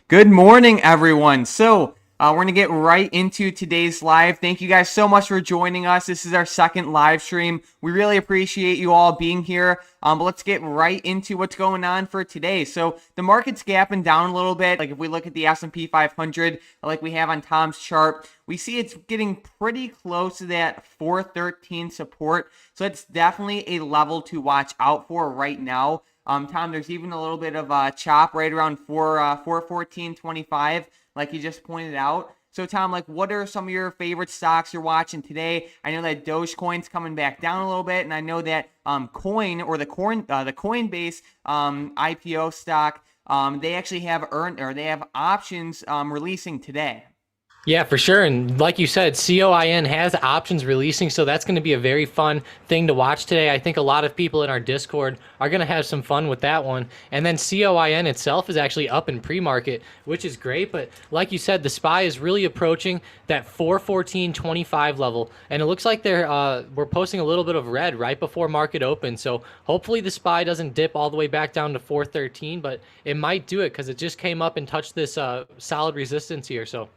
Good morning, everyone. We're going to get right into today's live. Thank you guys so much for joining us. This is our second live stream. We really appreciate you all being here. But let's get right into what's going on for today. So the market's gapping down a little bit. Like if we look at the S&P 500, like we have on Tom's chart, we see it's getting pretty close to that 413 support. So it's definitely a level to watch out for right now. Tom, there's even a little bit of a chop right around 414.25, like you just pointed out. So, Tom, like, what are some of your favorite stocks you're watching today? I know that Dogecoin's coming back down a little bit, and I know that the Coinbase IPO stock, they actually have they have options releasing today. Yeah, for sure. And like you said, COIN has options releasing, so that's going to be a very fun thing to watch today. I think a lot of people in our Discord are going to have some fun with that one. And then COIN itself is actually up in pre-market, which is great. But like you said, the SPY is really approaching that 414.25 level, and it looks like we're posting a little bit of red right before market open. So hopefully the SPY doesn't dip all the way back down to 413, but it might do it because it just came up and touched this solid resistance here. So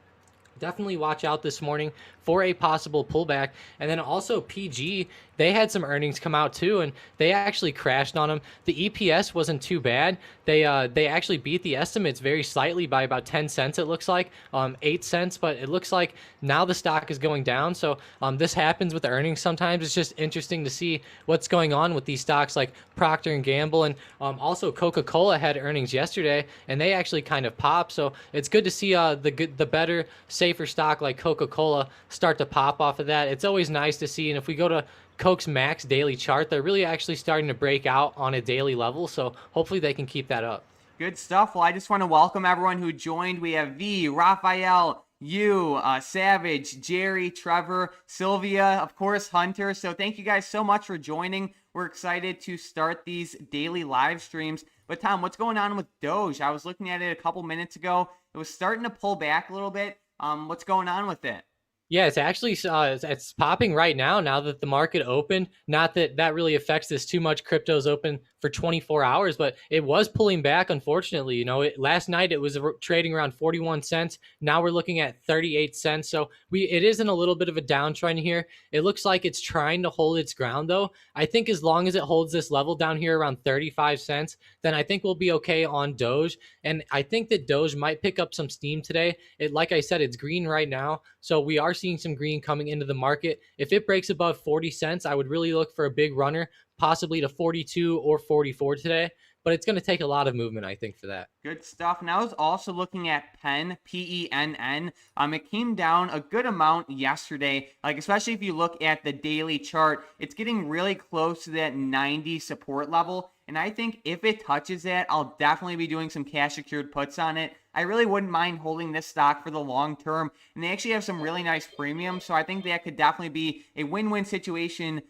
definitely watch out this morning for a possible pullback. And then also PG, they had some earnings come out too, and they actually crashed on them. The EPS wasn't too bad. They actually beat the estimates very slightly by about 10 cents, it looks like, 8 cents, but it looks like now the stock is going down. So this happens with the earnings sometimes. It's just interesting to see what's going on with these stocks like Procter and Gamble, and also Coca-Cola had earnings yesterday, and they actually kind of popped. So it's good to see the better, safer stock like Coca-Cola start to pop off of that. It's always nice to see. And if we go to Coke's Max daily chart, they're really actually starting to break out on a daily level. So hopefully they can keep that up. Good stuff. Well, I just want to welcome everyone who joined. We have V, Raphael, you, Savage, Jerry, Trevor, Sylvia, of course, Hunter. So thank you guys so much for joining. We're excited to start these daily live streams. But Tom, what's going on with Doge? I was looking at it a couple minutes ago. It was starting to pull back a little bit. What's going on with it? Yeah, it's actually it's popping right now that the market opened. Not that that really affects this too much. Crypto's open for 24 hours, but it was pulling back, unfortunately. Last night it was trading around 41 cents. Now we're looking at 38 cents. So it is in a little bit of a downtrend here. It looks like it's trying to hold its ground, though. I think as long as it holds this level down here around 35 cents, then I think we'll be okay on Doge. And I think that Doge might pick up some steam today. Like I said, it's green right now. So we are seeing some green coming into the market. If it breaks above 40 cents, I would really look for a big runner, possibly to 42 or 44 today. But it's going to take a lot of movement, I think, for that. Good stuff. And I was also looking at PENN, PENN. It came down a good amount yesterday. Like, especially if you look at the daily chart, it's getting really close to that 90 support level. And I think if it touches that, I'll definitely be doing some cash secured puts on it. I really wouldn't mind holding this stock for the long term. And they actually have some really nice premiums. So I think that could definitely be a win-win situation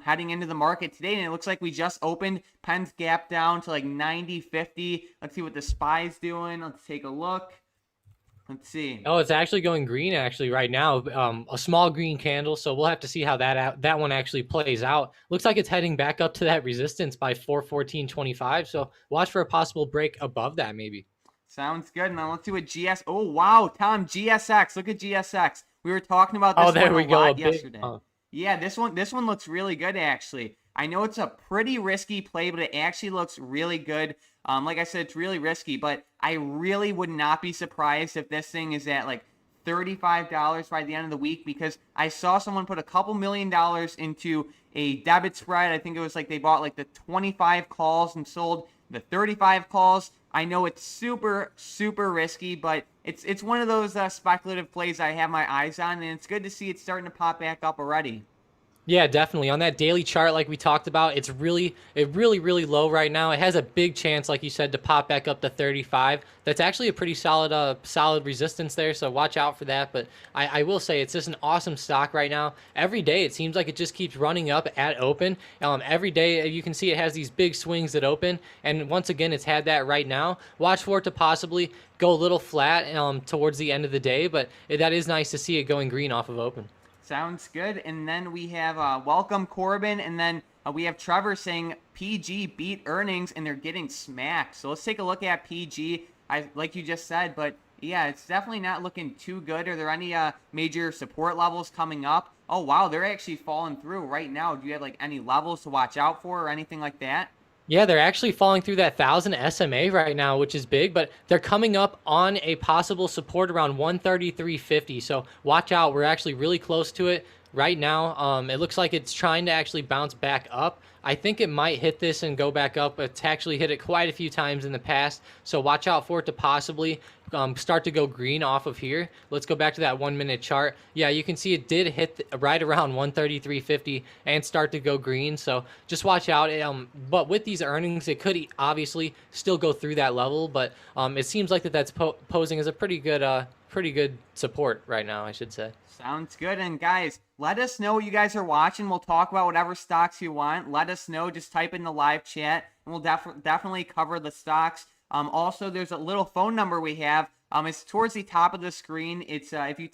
heading into the market today. And it looks like we just opened. Penn's gap down to like 90.50. Let's see what the SPY's doing. Let's take a look. Let's see. Oh, it's actually going green right now. A small green candle, so we'll have to see how that one actually plays out. Looks like it's heading back up to that resistance by 414.25. So watch for a possible break above that, maybe. Sounds good. Now let's see what GS. Oh wow, Tom, GSX. Look at GSX. We were talking about this there we one a go. lot yesterday. Yeah, this one looks really good actually. I know it's a pretty risky play, but it actually looks really good. Like I said, it's really risky, but I really would not be surprised if this thing is at like $35 by the end of the week, because I saw someone put a couple $1 million into a debit spread. I think it was like they bought like the 25 calls and sold the 35 calls. I know it's super, super risky, but it's one of those speculative plays I have my eyes on, and it's good to see it starting to pop back up already. Yeah, definitely. On that daily chart, like we talked about, it's really low right now. It has a big chance, like you said, to pop back up to 35. That's actually a pretty solid resistance there, so watch out for that. But I will say it's just an awesome stock right now. Every day, it seems like it just keeps running up at open. Every day, you can see it has these big swings at open, and once again, it's had that right now. Watch for it to possibly go a little flat towards the end of the day, but that is nice to see it going green off of open. Sounds good. And then we have welcome Corbin, and then we have Trevor saying PG beat earnings and they're getting smacked. So let's take a look at PG. like you just said, but yeah, it's definitely not looking too good. Are there any major support levels coming up? Oh wow, they're actually falling through right now. Do you have like any levels to watch out for or anything like that? Yeah, they're actually falling through that 1,000 SMA right now, which is big, but they're coming up on a possible support around 133.50. So watch out. We're actually really close to it right now. It looks like it's trying to actually bounce back up. I think it might hit this and go back up. It's actually hit it quite a few times in the past. So watch out for it to possibly start to go green off of here. Let's go back to that 1 minute chart. Yeah, you can see it did hit right around 133.50 and start to go green. So just watch out. But with these earnings, it could obviously still go through that level. But it seems like that's posing as a pretty good support right now, I should say. Sounds good. And guys, let us know what you guys are watching. We'll talk about whatever stocks you want. Let us know. Just type in the live chat, and we'll definitely cover the stocks. Also, there's a little phone number we have. It's towards the top of the screen. It's if you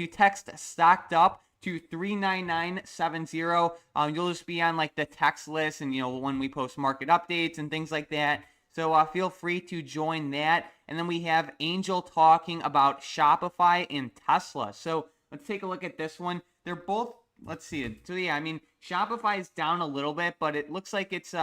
text stocked up to 39970, you'll just be on like the text list, and when we post market updates and things like that. So feel free to join that. And then we have Angel talking about Shopify and Tesla. So let's take a look at this one. They're both, let's see. So yeah, I mean, Shopify is down a little bit, but it looks like it's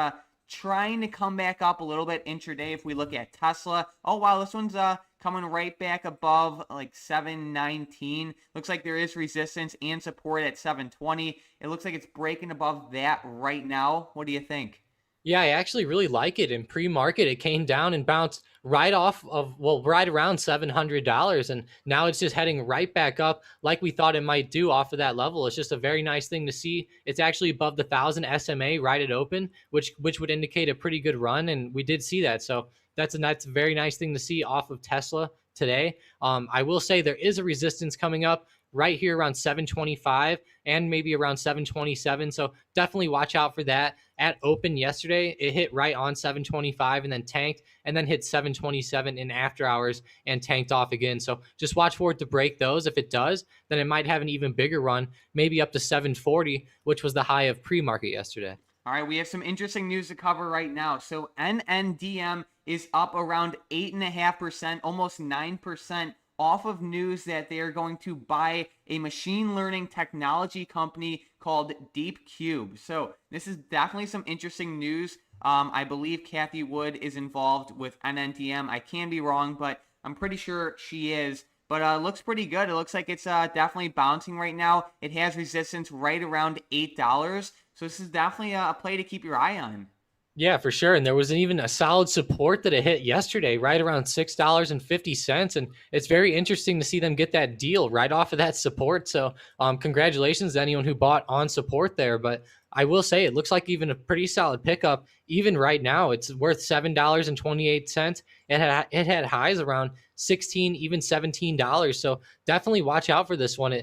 trying to come back up a little bit intraday. If we look at Tesla, oh wow, this one's coming right back above like 719. Looks like there is resistance and support at 720. It looks like it's breaking above that right now. What do you think? Yeah, I actually really like it. In pre-market, it came down and bounced right off of, well, right around $700. And now it's just heading right back up like we thought it might do off of that level. It's just a very nice thing to see. It's actually above the 1,000 SMA right at open, which would indicate a pretty good run. And we did see that. So that's a very nice thing to see off of Tesla today. I will say there is a resistance coming up right here around 725 and maybe around 727. So definitely watch out for that. At open yesterday, it hit right on 725 and then tanked and then hit 727 in after hours and tanked off again. So just watch for it to break those. If it does, then it might have an even bigger run, maybe up to 740, which was the high of pre-market yesterday. All right, we have some interesting news to cover right now. So NNDM is up around 8.5%, almost 9% off of news that they are going to buy a machine learning technology company called DeepCube. So this is definitely some interesting news. I believe Kathy Wood is involved with NNDM. I can be wrong, but I'm pretty sure she is. But looks pretty good. It looks like it's definitely bouncing right now. It has resistance right around $8. So this is definitely a play to keep your eye on. Yeah, for sure. And there was even a solid support that it hit yesterday, right around $6.50. And it's very interesting to see them get that deal right off of that support. So congratulations to anyone who bought on support there. But I will say it looks like even a pretty solid pickup. Even right now, it's worth $7.28. It had highs around $16, even $17. So definitely watch out for this one.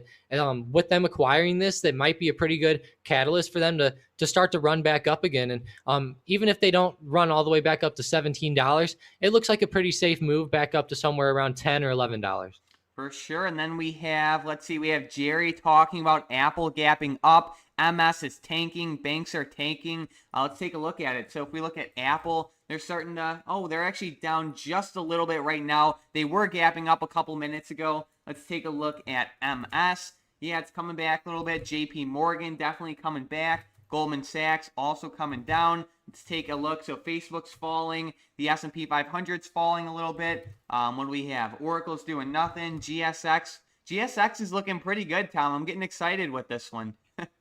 With them acquiring this, that might be a pretty good catalyst for them to start to run back up again. And even if they don't run all the way back up to $17, it looks like a pretty safe move back up to somewhere around $10 or $11. For sure. And then we have, let's see, we have Jerry talking about Apple gapping up. MS is tanking. Banks are tanking. Let's take a look at it. So if we look at Apple, they're starting to, they're actually down just a little bit right now. They were gapping up a couple minutes ago. Let's take a look at MS. Yeah, it's coming back a little bit. JP Morgan definitely coming back. Goldman Sachs also coming down. Let's take a look. So Facebook's falling. The S&P 500's falling a little bit. What do we have? Oracle's doing nothing. GSX is looking pretty good, Tom. I'm getting excited with this one.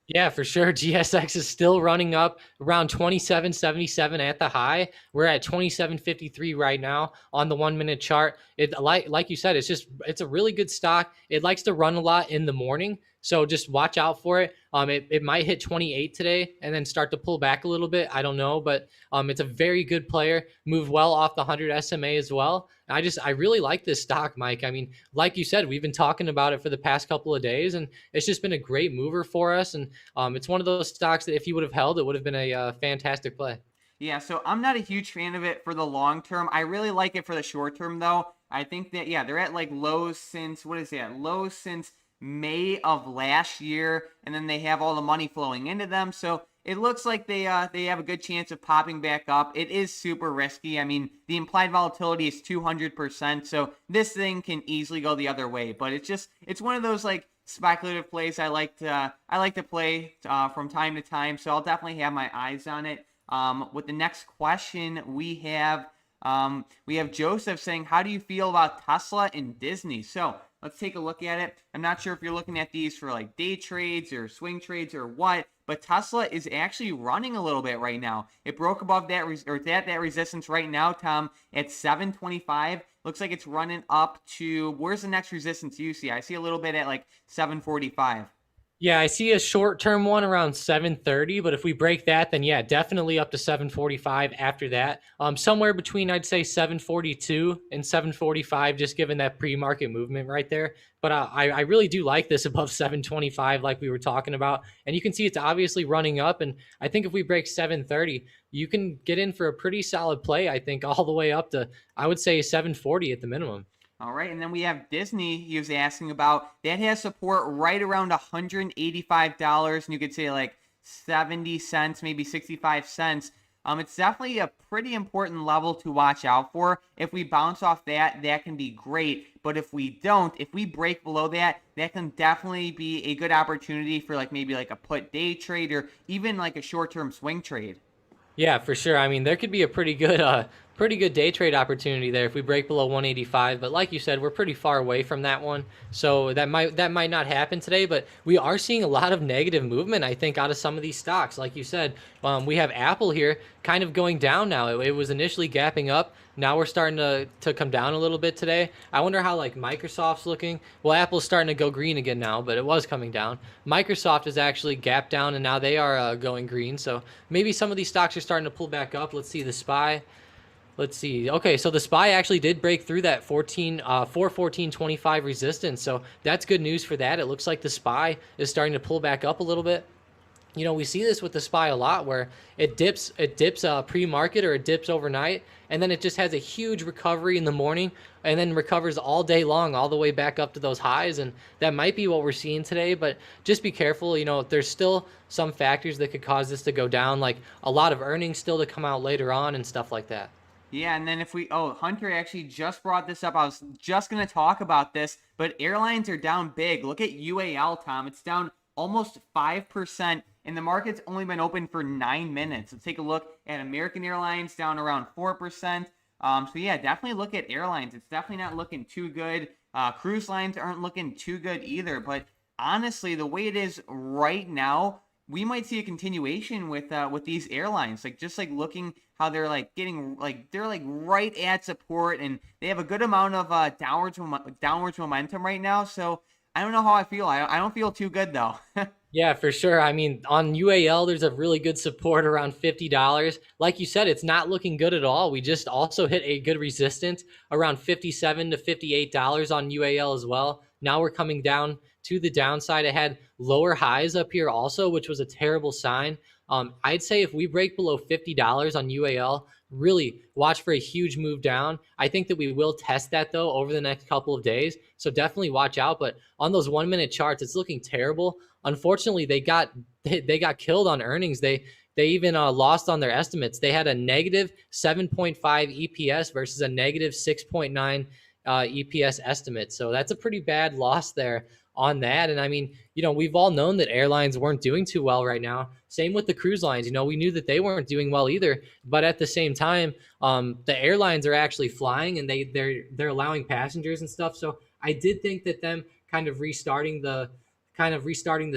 Yeah, for sure. GSX is still running up around 27.77 at the high. We're at 27.53 right now on the 1 minute chart. It like you said, it's a really good stock. It likes to run a lot in the morning. So just watch out for it. It might hit 28 today and then start to pull back a little bit. I don't know, but it's a very good player. Moved well off the 100 SMA as well. I really like this stock, Mike. I mean, like you said, we've been talking about it for the past couple of days, and it's just been a great mover for us. And it's one of those stocks that if you would have held, it would have been a fantastic play. Yeah, so I'm not a huge fan of it for the long term. I really like it for the short term, though. I think that, yeah, they're at like lows since, what is that? Lows since May of last year, and then they have all the money flowing into them. So it looks like they have a good chance of popping back up. It is super risky. I mean, the implied volatility is 200%, so this thing can easily go the other way. But it's one of those like speculative plays I like to play from time to time. So I'll definitely have my eyes on it. With the next question, we have Joseph saying, how do you feel about Tesla and Disney? So let's take a look at it. I'm not sure if you're looking at these for like day trades or swing trades or what, but Tesla is actually running a little bit right now. It broke above that that resistance right now, Tom, at 725. Looks like it's running up to, where's the next resistance you see? I see a little bit at like 745. Yeah, I see a short-term one around 730, but if we break that, then yeah, definitely up to 745 after that. Somewhere between, I'd say, 742 and 745, just given that pre-market movement right there. But I really do like this above 725, like we were talking about. And you can see it's obviously running up. And I think if we break 730, you can get in for a pretty solid play, I think, all the way up to, I would say, 740 at the minimum. All right, and then we have Disney. He was asking about that has support right around $185, and you could say like 70 cents, maybe 65 cents. It's definitely a pretty important level to watch out for. If we bounce off that, that can be great. But if we don't, if we break below that, that can definitely be a good opportunity for like maybe like a put day trade or even like a short-term swing trade. Yeah, for sure. I mean, there could be a pretty good day trade opportunity there if we break below 185. But like you said, we're pretty far away from that one, so that might not happen today. But we are seeing a lot of negative movement, I think, out of some of these stocks. Like you said, we have Apple here kind of going down now. It was initially gapping up. Now we're starting to come down a little bit today. I wonder how like Microsoft's looking. Well, Apple's starting to go green again now, but it was coming down. Microsoft is actually gapped down, and now they are going green. So maybe some of these stocks are starting to pull back up. Let's see the SPY. Let's see. Okay, so the SPY actually did break through that 414.25 resistance. So that's good news for that. It looks like the SPY is starting to pull back up a little bit. You know, we see this with the SPY a lot where it dips pre-market or it dips overnight, and then it just has a huge recovery in the morning and then recovers all day long, all the way back up to those highs. And that might be what we're seeing today, but just be careful. You know, there's still some factors that could cause this to go down, like a lot of earnings still to come out later on and stuff like that. Yeah, and then Hunter actually just brought this up. I was just going to talk about this, but airlines are down big. Look at UAL, Tom. It's down almost 5%, and the market's only been open for 9 minutes. Let's take a look at American Airlines, down around 4%. So yeah, definitely look at airlines. It's definitely not looking too good. Cruise lines aren't looking too good either, but honestly, the way it is right now, we might see a continuation with these airlines, like just like looking how they're like getting like they're like right at support, and they have a good amount of downwards momentum right now. So I don't know how I feel. I don't feel too good though. Yeah, for sure. I mean, on UAL, there's a really good support around $50. Like you said, it's not looking good at all. We just also hit a good resistance around $57 to $58 on UAL as well. Now we're coming down to the downside. It had lower highs up here also, which was a terrible sign. I'd say if we break below $50 on UAL, really watch for a huge move down. I think that we will test that though over the next couple of days. So definitely watch out. But on those 1 minute charts, it's looking terrible. Unfortunately, they got killed on earnings. They even lost on their estimates. They had a negative 7.5 EPS versus a negative 6.9 EPS estimate. So that's a pretty bad loss there on that. And I mean, you know, we've all known that airlines weren't doing too well right now. Same with the cruise lines. You know, we knew that they weren't doing well either. But at the same time, the airlines are actually flying, and they're allowing passengers and stuff. So I did think that them kind of restarting the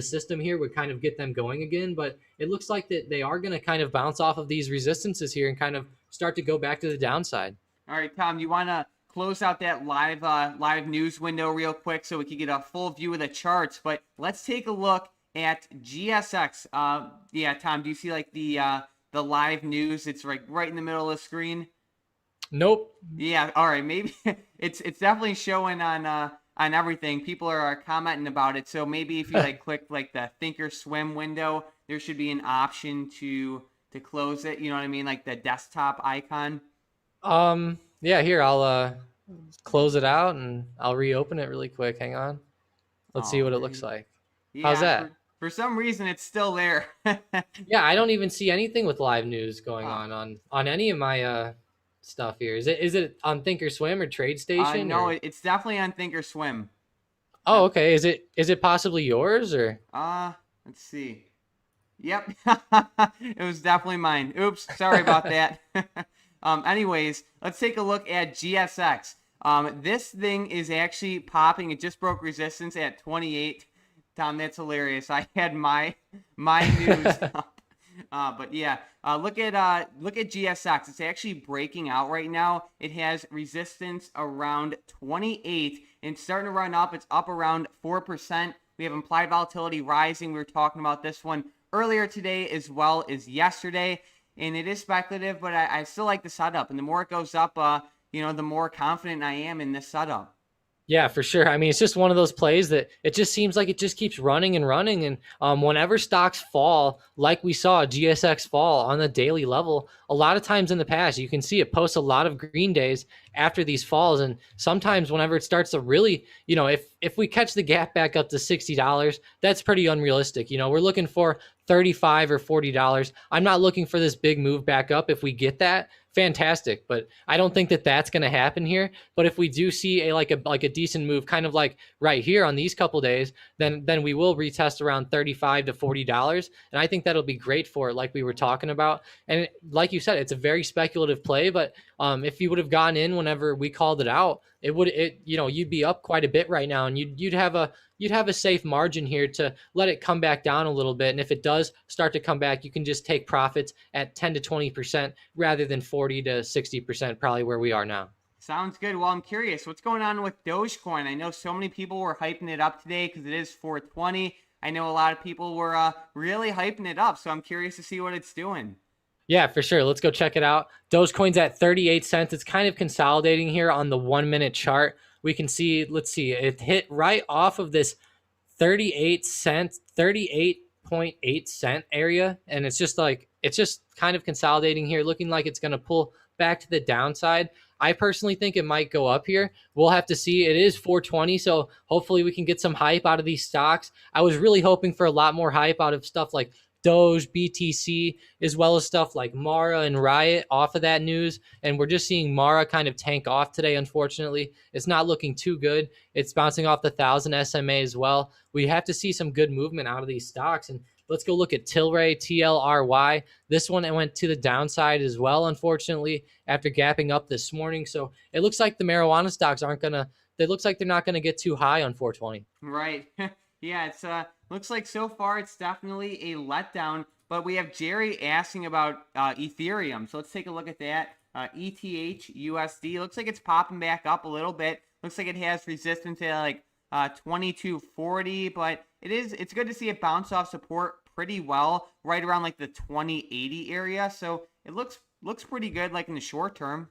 system here would kind of get them going again. But it looks like that they are going to kind of bounce off of these resistances here and kind of start to go back to the downside. All right, Tom, you want to close out that live news window real quick so we can get a full view of the charts? But let's take a look at GSX. Yeah, Tom, do you see like the live news? It's like right in the middle of the screen. Nope. Yeah. All right. Maybe it's definitely showing on everything. People are commenting about it. So maybe if you like click like the Thinkorswim window, there should be an option to close it. You know what I mean? Like the desktop icon. Yeah, here I'll close it out and I'll reopen it really quick. Hang on. Let's see All what it looks right. like. How's Yeah, that? for some reason it's still there. Yeah, I don't even see anything with live news going Oh, on any of my stuff here. Is it on Thinkorswim or TradeStation no, or? it's definitely on Thinkorswim. Oh, Yep. okay. Is it possibly yours or? Uh, let's see. Yep. It was definitely mine. Oops, sorry about that. Anyways, let's take a look at GSX. This thing is actually popping. It just broke resistance at 28. Tom, that's hilarious. I had my news up. But yeah, look at GSX. It's actually breaking out right now. It has resistance around 28 and it's starting to run up. It's up around 4%. We have implied volatility rising. We were talking about this one earlier today as well as yesterday, and it is speculative, but I still like the setup. And the more it goes up, the more confident I am in this setup. Yeah, for sure. I mean, it's just one of those plays that it just seems like it just keeps running and running. And whenever stocks fall, like we saw GSX fall on the daily level, a lot of times in the past, you can see it posts a lot of green days after these falls. And sometimes whenever it starts to really, if we catch the gap back up to $60, that's pretty unrealistic. We're looking for $35 or $40. I'm not looking for this big move back up. If we get that, fantastic, but I don't think that that's going to happen here. But if we do see a decent move, kind of like right here on these couple days, then we will retest around $35 to $40, and I think that'll be great for it, like we were talking about. And like you said, it's a very speculative play, but if you would have gone in whenever we called it out, you'd be up quite a bit right now, and you'd have a safe margin here to let it come back down a little bit. And if it does start to come back, you can just take profits at 10 to 20% rather than 40 to 60%, probably where we are now. Sounds good. Well, I'm curious, what's going on with Dogecoin? I know so many people were hyping it up today because it is 420. I know a lot of people were really hyping it up, so I'm curious to see what it's doing. Yeah, for sure. Let's go check it out. Dogecoin's at 38 cents. It's kind of consolidating here on the 1 minute chart. We can see, let's see, it hit right off of this 38.8 cent area. And it's just kind of consolidating here, looking like it's going to pull back to the downside. I personally think it might go up here. We'll have to see. It is 420, so hopefully we can get some hype out of these stocks. I was really hoping for a lot more hype out of stuff like Doge, BTC, as well as stuff like Mara and Riot off of that news. And we're just seeing Mara kind of tank off today, unfortunately. It's not looking too good. It's bouncing off the 1,000 SMA as well. We have to see some good movement out of these stocks. And let's go look at Tilray, TLRY. This one, it went to the downside as well, unfortunately, after gapping up this morning. So it looks like the marijuana stocks it looks like they're not going to get too high on 420. Right. Yeah, it's looks like so far it's definitely a letdown, but we have Jerry asking about Ethereum. So let's take a look at that. ETH USD looks like it's popping back up a little bit. Looks like it has resistance at like 2240, but it's good to see it bounce off support pretty well right around like the 2080 area. So it looks pretty good like in the short term.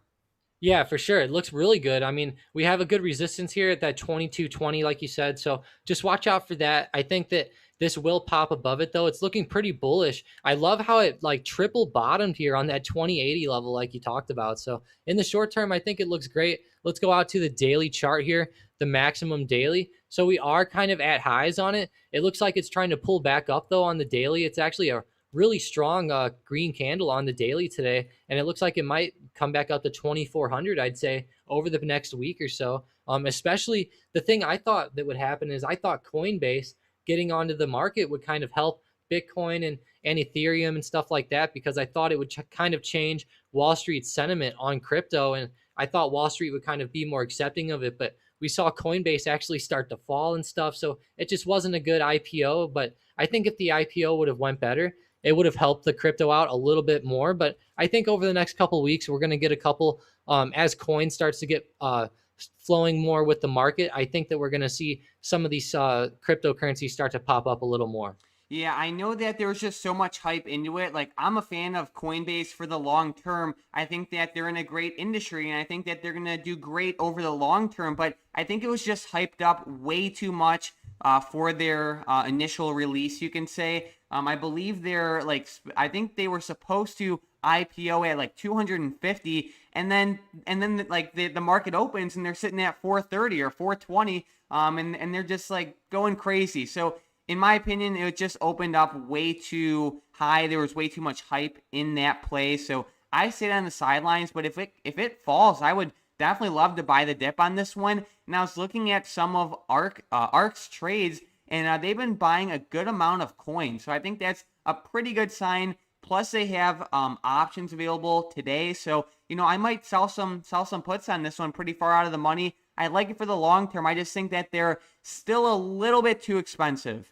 Yeah, for sure. It looks really good. I mean, we have a good resistance here at that 2220, like you said. So just watch out for that. I think that this will pop above it, though. It's looking pretty bullish. I love how it like triple bottomed here on that 2080 level, like you talked about. So in the short term, I think it looks great. Let's go out to the daily chart here, the maximum daily. So we are kind of at highs on it. It looks like it's trying to pull back up, though, on the daily. It's actually a really strong green candle on the daily today, and it looks like it might come back up to 2400, I'd say, over the next week or so. Especially the thing I thought that would happen is I thought Coinbase getting onto the market would kind of help Bitcoin and Ethereum and stuff like that, because I thought it would kind of change Wall Street's sentiment on crypto, and I thought Wall Street would kind of be more accepting of it. But we saw Coinbase actually start to fall and stuff, so it just wasn't a good IPO. But I think if the IPO would have went better, it would have helped the crypto out a little bit more. But I think over the next couple of weeks, we're going to get a couple, as coin starts to get flowing more with the market, I think that we're going to see some of these cryptocurrencies start to pop up a little more. Yeah, I know that there was just so much hype into it. Like, I'm a fan of Coinbase for the long term. I think that they're in a great industry, and I think that they're going to do great over the long term. But I think it was just hyped up way too much for their initial release, you can say. I believe I think they were supposed to IPO at like 250, and then like the market opens and they're sitting at 430 or 420, and they're just like going crazy. So in my opinion, it just opened up way too high. There was way too much hype in that play. So I stayed on the sidelines, but if it falls, I would definitely love to buy the dip on this one. And I was looking at some of ARK's trades, and they've been buying a good amount of coins. So I think that's a pretty good sign. Plus, they have options available today. So I might sell some puts on this one pretty far out of the money. I like it for the long term. I just think that they're still a little bit too expensive.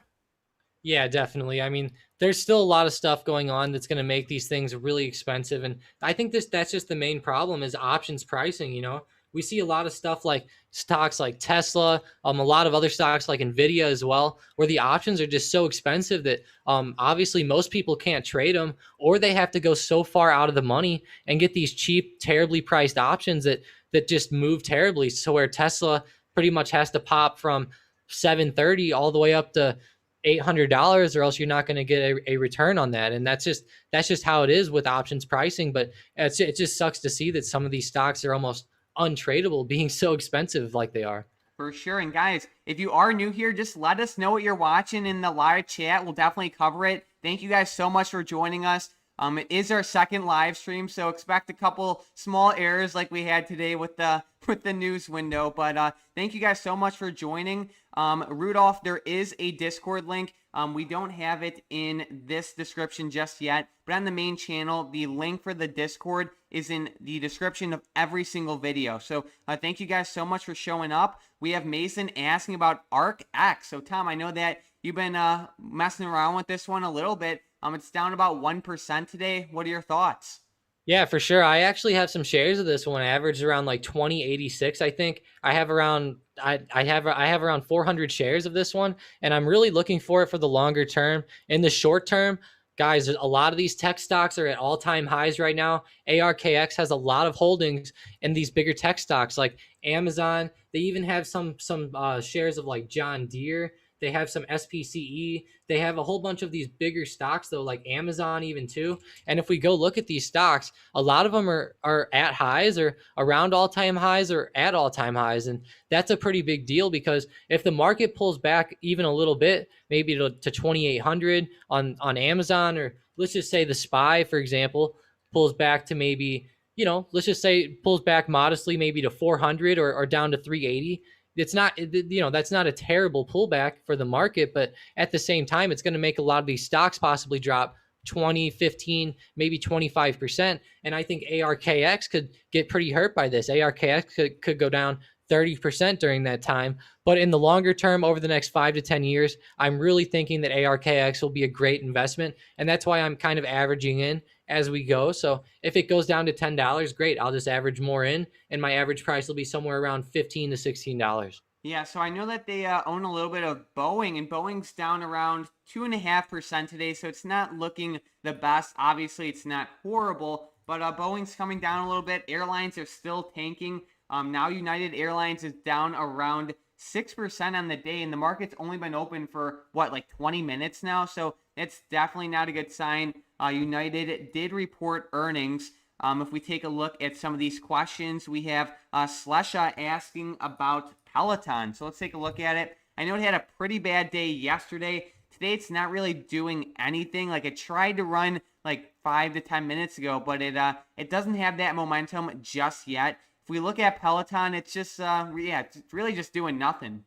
Yeah, definitely. I mean, there's still a lot of stuff going on that's going to make these things really expensive, and I think that's just the main problem is options pricing. We see a lot of stuff like stocks like Tesla, a lot of other stocks like Nvidia as well, where the options are just so expensive that obviously most people can't trade them, or they have to go so far out of the money and get these cheap, terribly priced options that just move terribly. So where Tesla pretty much has to pop from 730 all the way up to $800, or else you're not going to get a return on that. And that's just how it is with options pricing. But it just sucks to see that some of these stocks are almost untradeable, being so expensive like they are. For sure. And guys, if you are new here, just let us know what you're watching in the live chat. We'll definitely cover it. Thank you guys so much for joining us. It is our second live stream, so expect a couple small errors like we had today with the news window. But thank you guys so much for joining. Rudolph, there is a Discord link. We don't have it in this description just yet, but on the main channel, the link for the Discord is in the description of every single video. So thank you guys so much for showing up. We have Mason asking about ARKX. So Tom, I know that you've been messing around with this one a little bit. It's down about 1% today. What are your thoughts? Yeah, for sure. I actually have some shares of this one. I averaged around like 2086. I think I have around I have around 400 shares of this one, and I'm really looking for it for the longer term. In the short term, guys, a lot of these tech stocks are at all-time highs right now. ARKX has a lot of holdings in these bigger tech stocks like Amazon. They even have some shares of like John Deere. They have some SPCE. They have a whole bunch of these bigger stocks, though, like Amazon even too. And if we go look at these stocks, a lot of them are at highs or around all-time highs or at all-time highs. And that's a pretty big deal, because if the market pulls back even a little bit, maybe to 2,800 on Amazon, or let's just say the SPY, for example, pulls back to maybe, let's just say it pulls back modestly, maybe to 400 or down to 380. It's not, that's not a terrible pullback for the market, but at the same time, it's going to make a lot of these stocks possibly drop 20, 15, maybe 25%. And I think ARKX could get pretty hurt by this. ARKX could go down 30% during that time. But in the longer term, over the next 5 to 10 years, I'm really thinking that ARKX will be a great investment. And that's why I'm kind of averaging in as we go. So if it goes down to $10, great. I'll just average more in, and my average price will be somewhere around $15 to $16. Yeah, so I know that they own a little bit of Boeing, and Boeing's down around 2.5% today, so it's not looking the best. Obviously, it's not horrible, but Boeing's coming down a little bit. Airlines are still tanking. Now United Airlines is down around 6% on the day, and the market's only been open for, like 20 minutes now, so it's definitely not a good sign. United did report earnings. If we take a look at some of these questions, we have Slesha asking about Peloton. So let's take a look at it. I know it had a pretty bad day yesterday. Today it's not really doing anything. Like, it tried to run like 5 to 10 minutes ago, but it doesn't have that momentum just yet. If we look at Peloton, it's just it's really just doing nothing.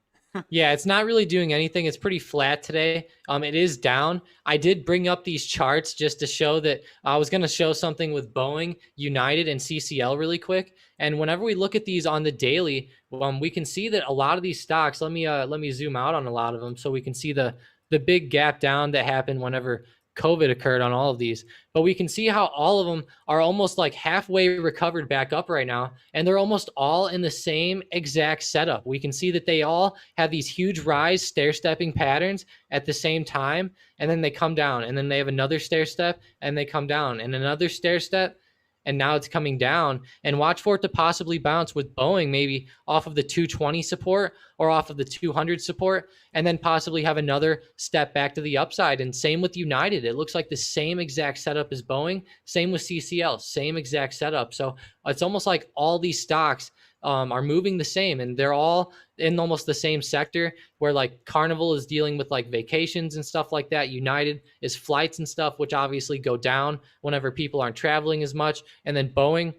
Yeah, it's not really doing anything. It's pretty flat today. It is down. I did bring up these charts just to show that I was going to show something with Boeing, United, and CCL really quick. And whenever we look at these on the daily, we can see that a lot of these stocks. Let me zoom out on a lot of them so we can see the big gap down that happened whenever COVID occurred on all of these. But we can see how all of them are almost like halfway recovered back up right now, and they're almost all in the same exact setup. We can see that they all have these huge rise stair-stepping patterns at the same time, and then they come down, and then they have another stair step, and they come down, and another stair step, and now it's coming down. And watch for it to possibly bounce with Boeing, maybe off of the 220 support or off of the 200 support, and then possibly have another step back to the upside. And same with United. It looks like the same exact setup as Boeing. Same with CCL, same exact setup. So it's almost like all these stocks are moving the same, and they're all in almost the same sector, where like Carnival is dealing with like vacations and stuff like that. United is flights and stuff, which obviously go down whenever people aren't traveling as much. And then Boeing,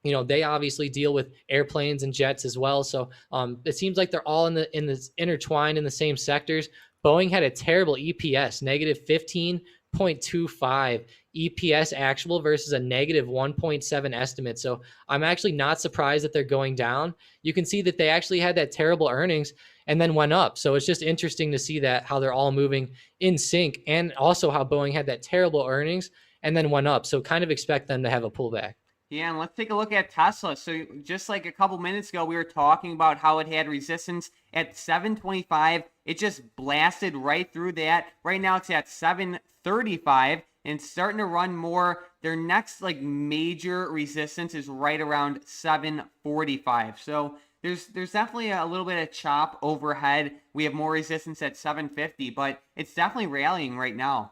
they obviously deal with airplanes and jets as well. So it seems like they're all in this intertwined in the same sectors. Boeing had a terrible EPS, negative 15.25 EPS actual versus a negative 1.7 estimate. So I'm actually not surprised that they're going down. You can see that they actually had that terrible earnings and then went up. So it's just interesting to see that how they're all moving in sync, and also how Boeing had that terrible earnings and then went up. So kind of expect them to have a pullback. Yeah, and let's take a look at Tesla. So just like a couple minutes ago, we were talking about how it had resistance at 725. It just blasted right through that. Right now it's at 735 and starting to run more. Their next like major resistance is right around 745. So there's definitely a little bit of chop overhead. We have more resistance at 750, but it's definitely rallying right now.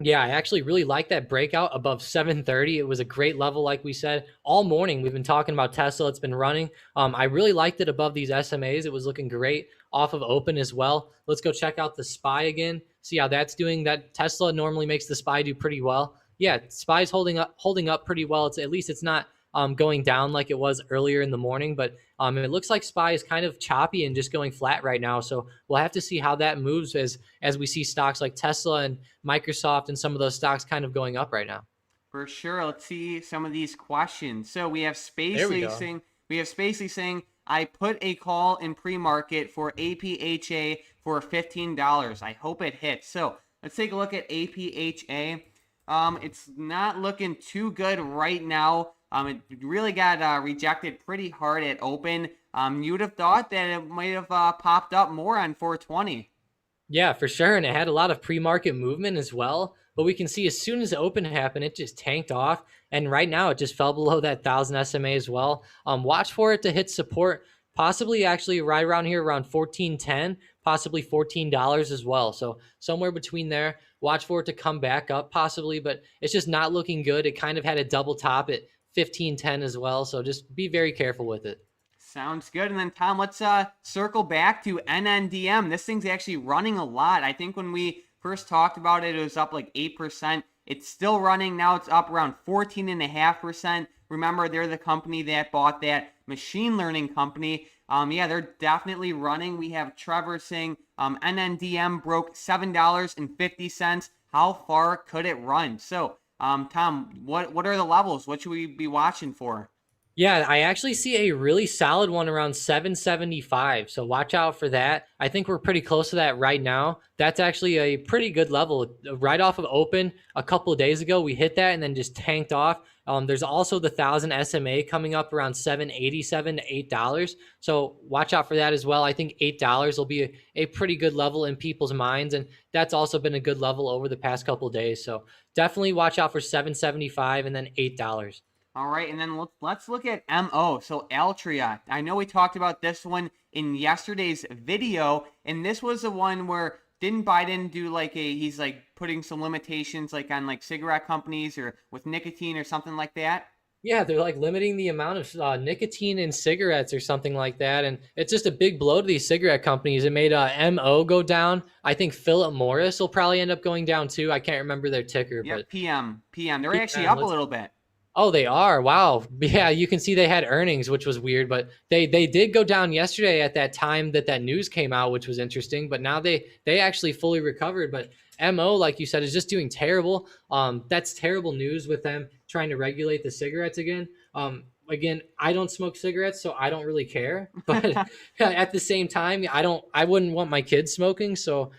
Yeah, I actually really like that breakout above 730. It was a great level, like we said. All morning, we've been talking about Tesla. It's been running. I really liked it above these SMAs. It was looking great off of open as well. Let's go check out the SPY again, see how that's doing. That Tesla normally makes the SPY do pretty well. Yeah, SPY's holding up pretty well. At least it's not going down like it was earlier in the morning, but it looks like SPY is kind of choppy and just going flat right now. So we'll have to see how that moves as we see stocks like Tesla and Microsoft and some of those stocks kind of going up right now. For sure. Let's see some of these questions. So we have Spacely saying, I put a call in pre-market for APHA for $15. I hope it hits. So let's take a look at APHA. It's not looking too good right now. It really got rejected pretty hard at open. You would have thought that it might have popped up more on 420. Yeah, for sure. And it had a lot of pre-market movement as well. But we can see as soon as the open happened, it just tanked off. And right now it just fell below that 1,000 SMA as well. Watch for it to hit support, possibly actually right around here, around 14.10, possibly $14 as well. So somewhere between there. Watch for it to come back up possibly, but it's just not looking good. It kind of had a double top at 15.10 as well. So just be very careful with it. Sounds good. And then, Tom, let's circle back to NNDM. This thing's actually running a lot. I think when we first talked about it, it was up like 8%. It's still running. Now it's up around 14.5%. Remember, they're the company that bought that machine learning company. Yeah, they're definitely running. We have Trevor saying NNDM broke $7.50. How far could it run? So, Tom, what are the levels? What should we be watching for? Yeah, I actually see a really solid one around 775. So watch out for that. I think we're pretty close to that right now. That's actually a pretty good level. Right off of open a couple of days ago, we hit that and then just tanked off. There's also the 1,000 SMA coming up around $7.87 to $8. So watch out for that as well. I think $8 will be a pretty good level in people's minds. And that's also been a good level over the past couple of days. So definitely watch out for 775 and then $8. All right, and then let's look at MO, so Altria. I know we talked about this one in yesterday's video, and this was the one where didn't Biden do like he's like putting some limitations like on like cigarette companies or with nicotine or something like that? Yeah, they're like limiting the amount of nicotine in cigarettes or something like that. And it's just a big blow to these cigarette companies. It made MO go down. I think Philip Morris will probably end up going down too. I can't remember their ticker. Yeah, but PM. They're actually up a little bit. Oh, they are. Wow. Yeah, you can see they had earnings, which was weird, but they did go down yesterday at that time that news came out, which was interesting. But now they actually fully recovered. But MO, like you said, is just doing terrible. That's terrible news with them trying to regulate the cigarettes again. Again, I don't smoke cigarettes, so I don't really care. But at the same time, I wouldn't want my kids smoking. So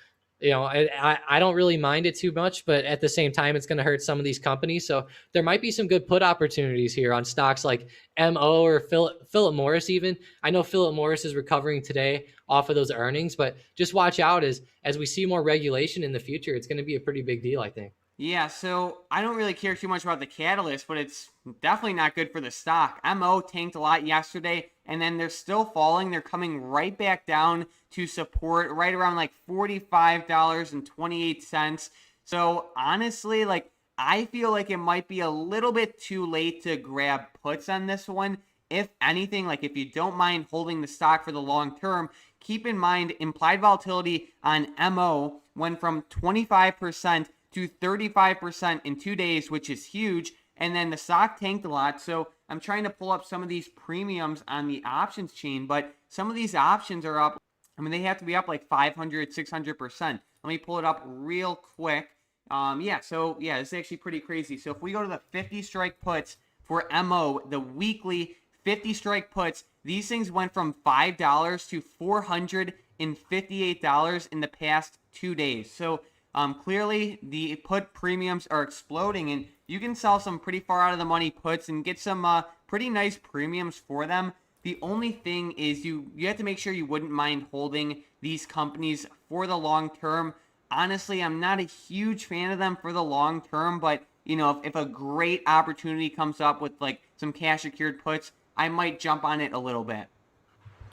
I don't really mind it too much, but at the same time, it's going to hurt some of these companies. So there might be some good put opportunities here on stocks like MO or Philip Morris even. I know Philip Morris is recovering today off of those earnings, but just watch out as we see more regulation in the future. It's going to be a pretty big deal, I think. Yeah, so I don't really care too much about the catalyst, but it's definitely not good for the stock. MO tanked a lot yesterday, and then they're still falling. They're coming right back down to support right around like $45.28. So honestly, like I feel like it might be a little bit too late to grab puts on this one. If anything, like if you don't mind holding the stock for the long term, keep in mind implied volatility on MO went from 25% to 35% in 2 days, which is huge. And then the stock tanked a lot. So I'm trying to pull up some of these premiums on the options chain, but some of these options are up. I mean, they have to be up like 500, 600%. Let me pull it up real quick. So it's actually pretty crazy. So if we go to the 50 strike puts for MO, the weekly 50 strike puts, these things went from $5 to $458 in the past 2 days. So clearly the put premiums are exploding, and you can sell some pretty far out of the money puts and get some pretty nice premiums for them. The only thing is you have to make sure you wouldn't mind holding these companies for the long term. Honestly, I'm not a huge fan of them for the long term, but if a great opportunity comes up with like some cash secured puts, I might jump on it a little bit.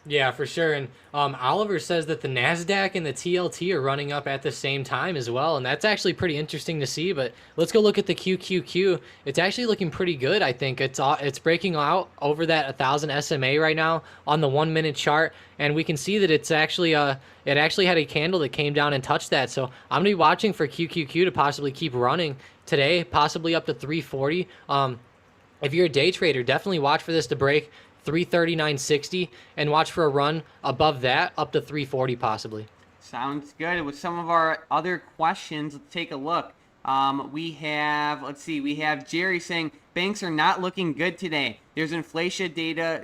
Yeah, for sure. And Oliver says that the Nasdaq and the TLT are running up at the same time as well, and that's actually pretty interesting to see. But let's go look at the QQQ. It's actually looking pretty good. I think it's breaking out over that 1,000 SMA right now on the 1 minute chart, and we can see that it actually had a candle that came down and touched that. So I'm gonna be watching for QQQ to possibly keep running today, possibly up to 340. If you're a day trader, definitely watch for this to break 339.60 and watch for a run above that up to 340 possibly. Sounds good. With some of our other questions, let's take a look. We have Jerry saying banks are not looking good today. There's inflation data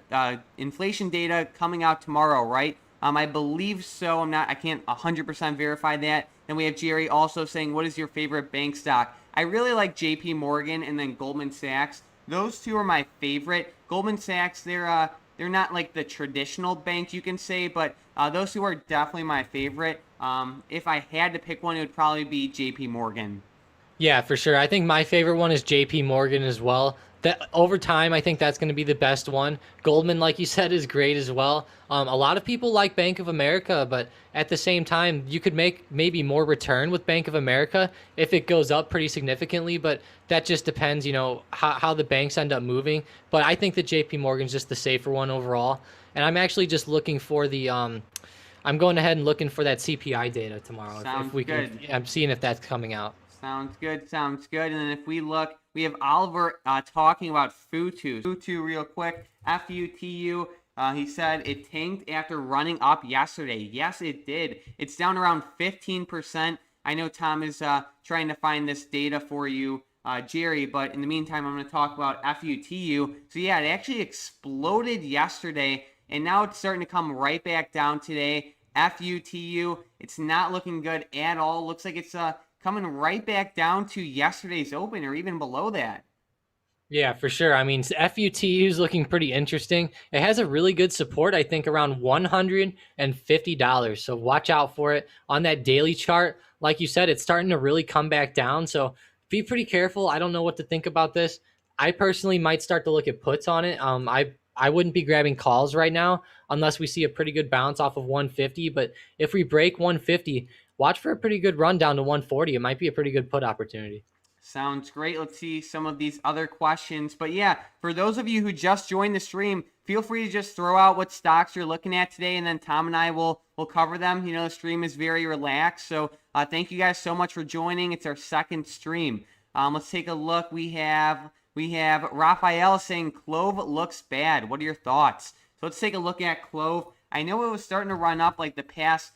coming out tomorrow, right? I believe so. I can't 100% verify that. And we have Jerry also saying, what is your favorite bank stock? I really like JP Morgan and then Goldman Sachs. Those two are my favorite. Goldman Sachs, they're not like the traditional bank, you can say, but those two are definitely my favorite. If I had to pick one, it would probably be JP Morgan. Yeah, for sure. I think my favorite one is JP Morgan as well. That over time, I think that's going to be the best one. Goldman, like you said, is great as well. A lot of people like Bank of America, but at the same time, you could make maybe more return with Bank of America if it goes up pretty significantly. But that just depends, how the banks end up moving. But I think that JP Morgan's just the safer one overall. And I'm actually just looking for I'm going ahead and looking for that CPI data tomorrow. Sounds if we good. I'm seeing if that's coming out. Sounds good. Sounds good. And then if we look, we have Oliver talking about Futu. Futu, real quick. FUTU. He said it tanked after running up yesterday. Yes, it did. It's down around 15%. I know Tom is trying to find this data for you, Jerry, but in the meantime, I'm going to talk about FUTU. So yeah, it actually exploded yesterday, and now it's starting to come right back down today. FUTU, it's not looking good at all. Looks like it's coming right back down to yesterday's open or even below that. Yeah, for sure. I mean, FUTU is looking pretty interesting. It has a really good support, I think, around $150. So watch out for it on that daily chart. Like you said, it's starting to really come back down. So be pretty careful. I don't know what to think about this. I personally might start to look at puts on it. I wouldn't be grabbing calls right now unless we see a pretty good bounce off of 150. But if we break 150, watch for a pretty good run down to 140. It might be a pretty good put opportunity. Sounds great. Let's see some of these other questions. But yeah, for those of you who just joined the stream, feel free to just throw out what stocks you're looking at today, and then Tom and I will cover them. The stream is very relaxed. So thank you guys so much for joining. It's our second stream. Let's take a look. We have Raphael saying Clove looks bad. What are your thoughts? So let's take a look at Clove. I know it was starting to run up like the past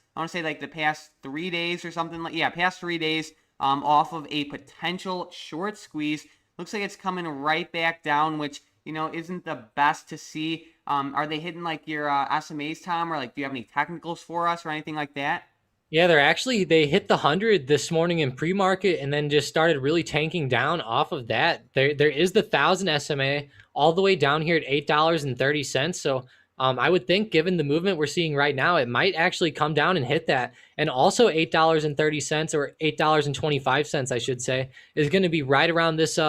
3 days or something. Past 3 days. Off of a potential short squeeze. Looks like it's coming right back down, which, isn't the best to see. Are they hitting like your SMAs, Tom, or like do you have any technicals for us or anything like that? Yeah, they hit the 100 this morning in pre-market and then just started really tanking down off of that. There is the 1,000 SMA all the way down here at $8.30. So I would think, given the movement we're seeing right now, it might actually come down and hit that. And also $8.30 or $8.25, I should say, is going to be right around this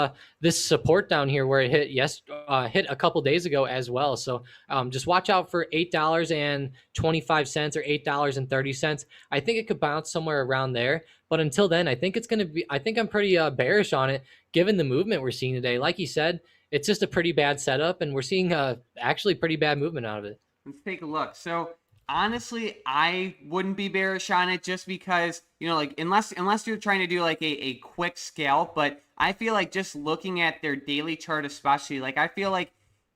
support down here where it hit a couple days ago as well. So just watch out for $8.25 or $8.30. I think it could bounce somewhere around there. But until then, I think I'm pretty bearish on it given the movement we're seeing today. Like you said, it's just a pretty bad setup, and we're seeing actually pretty bad movement out of it. Let's take a look. So honestly, I wouldn't be bearish on it just because, like unless you're trying to do like a quick scalp, but I feel like just looking at their daily chart especially, like I feel like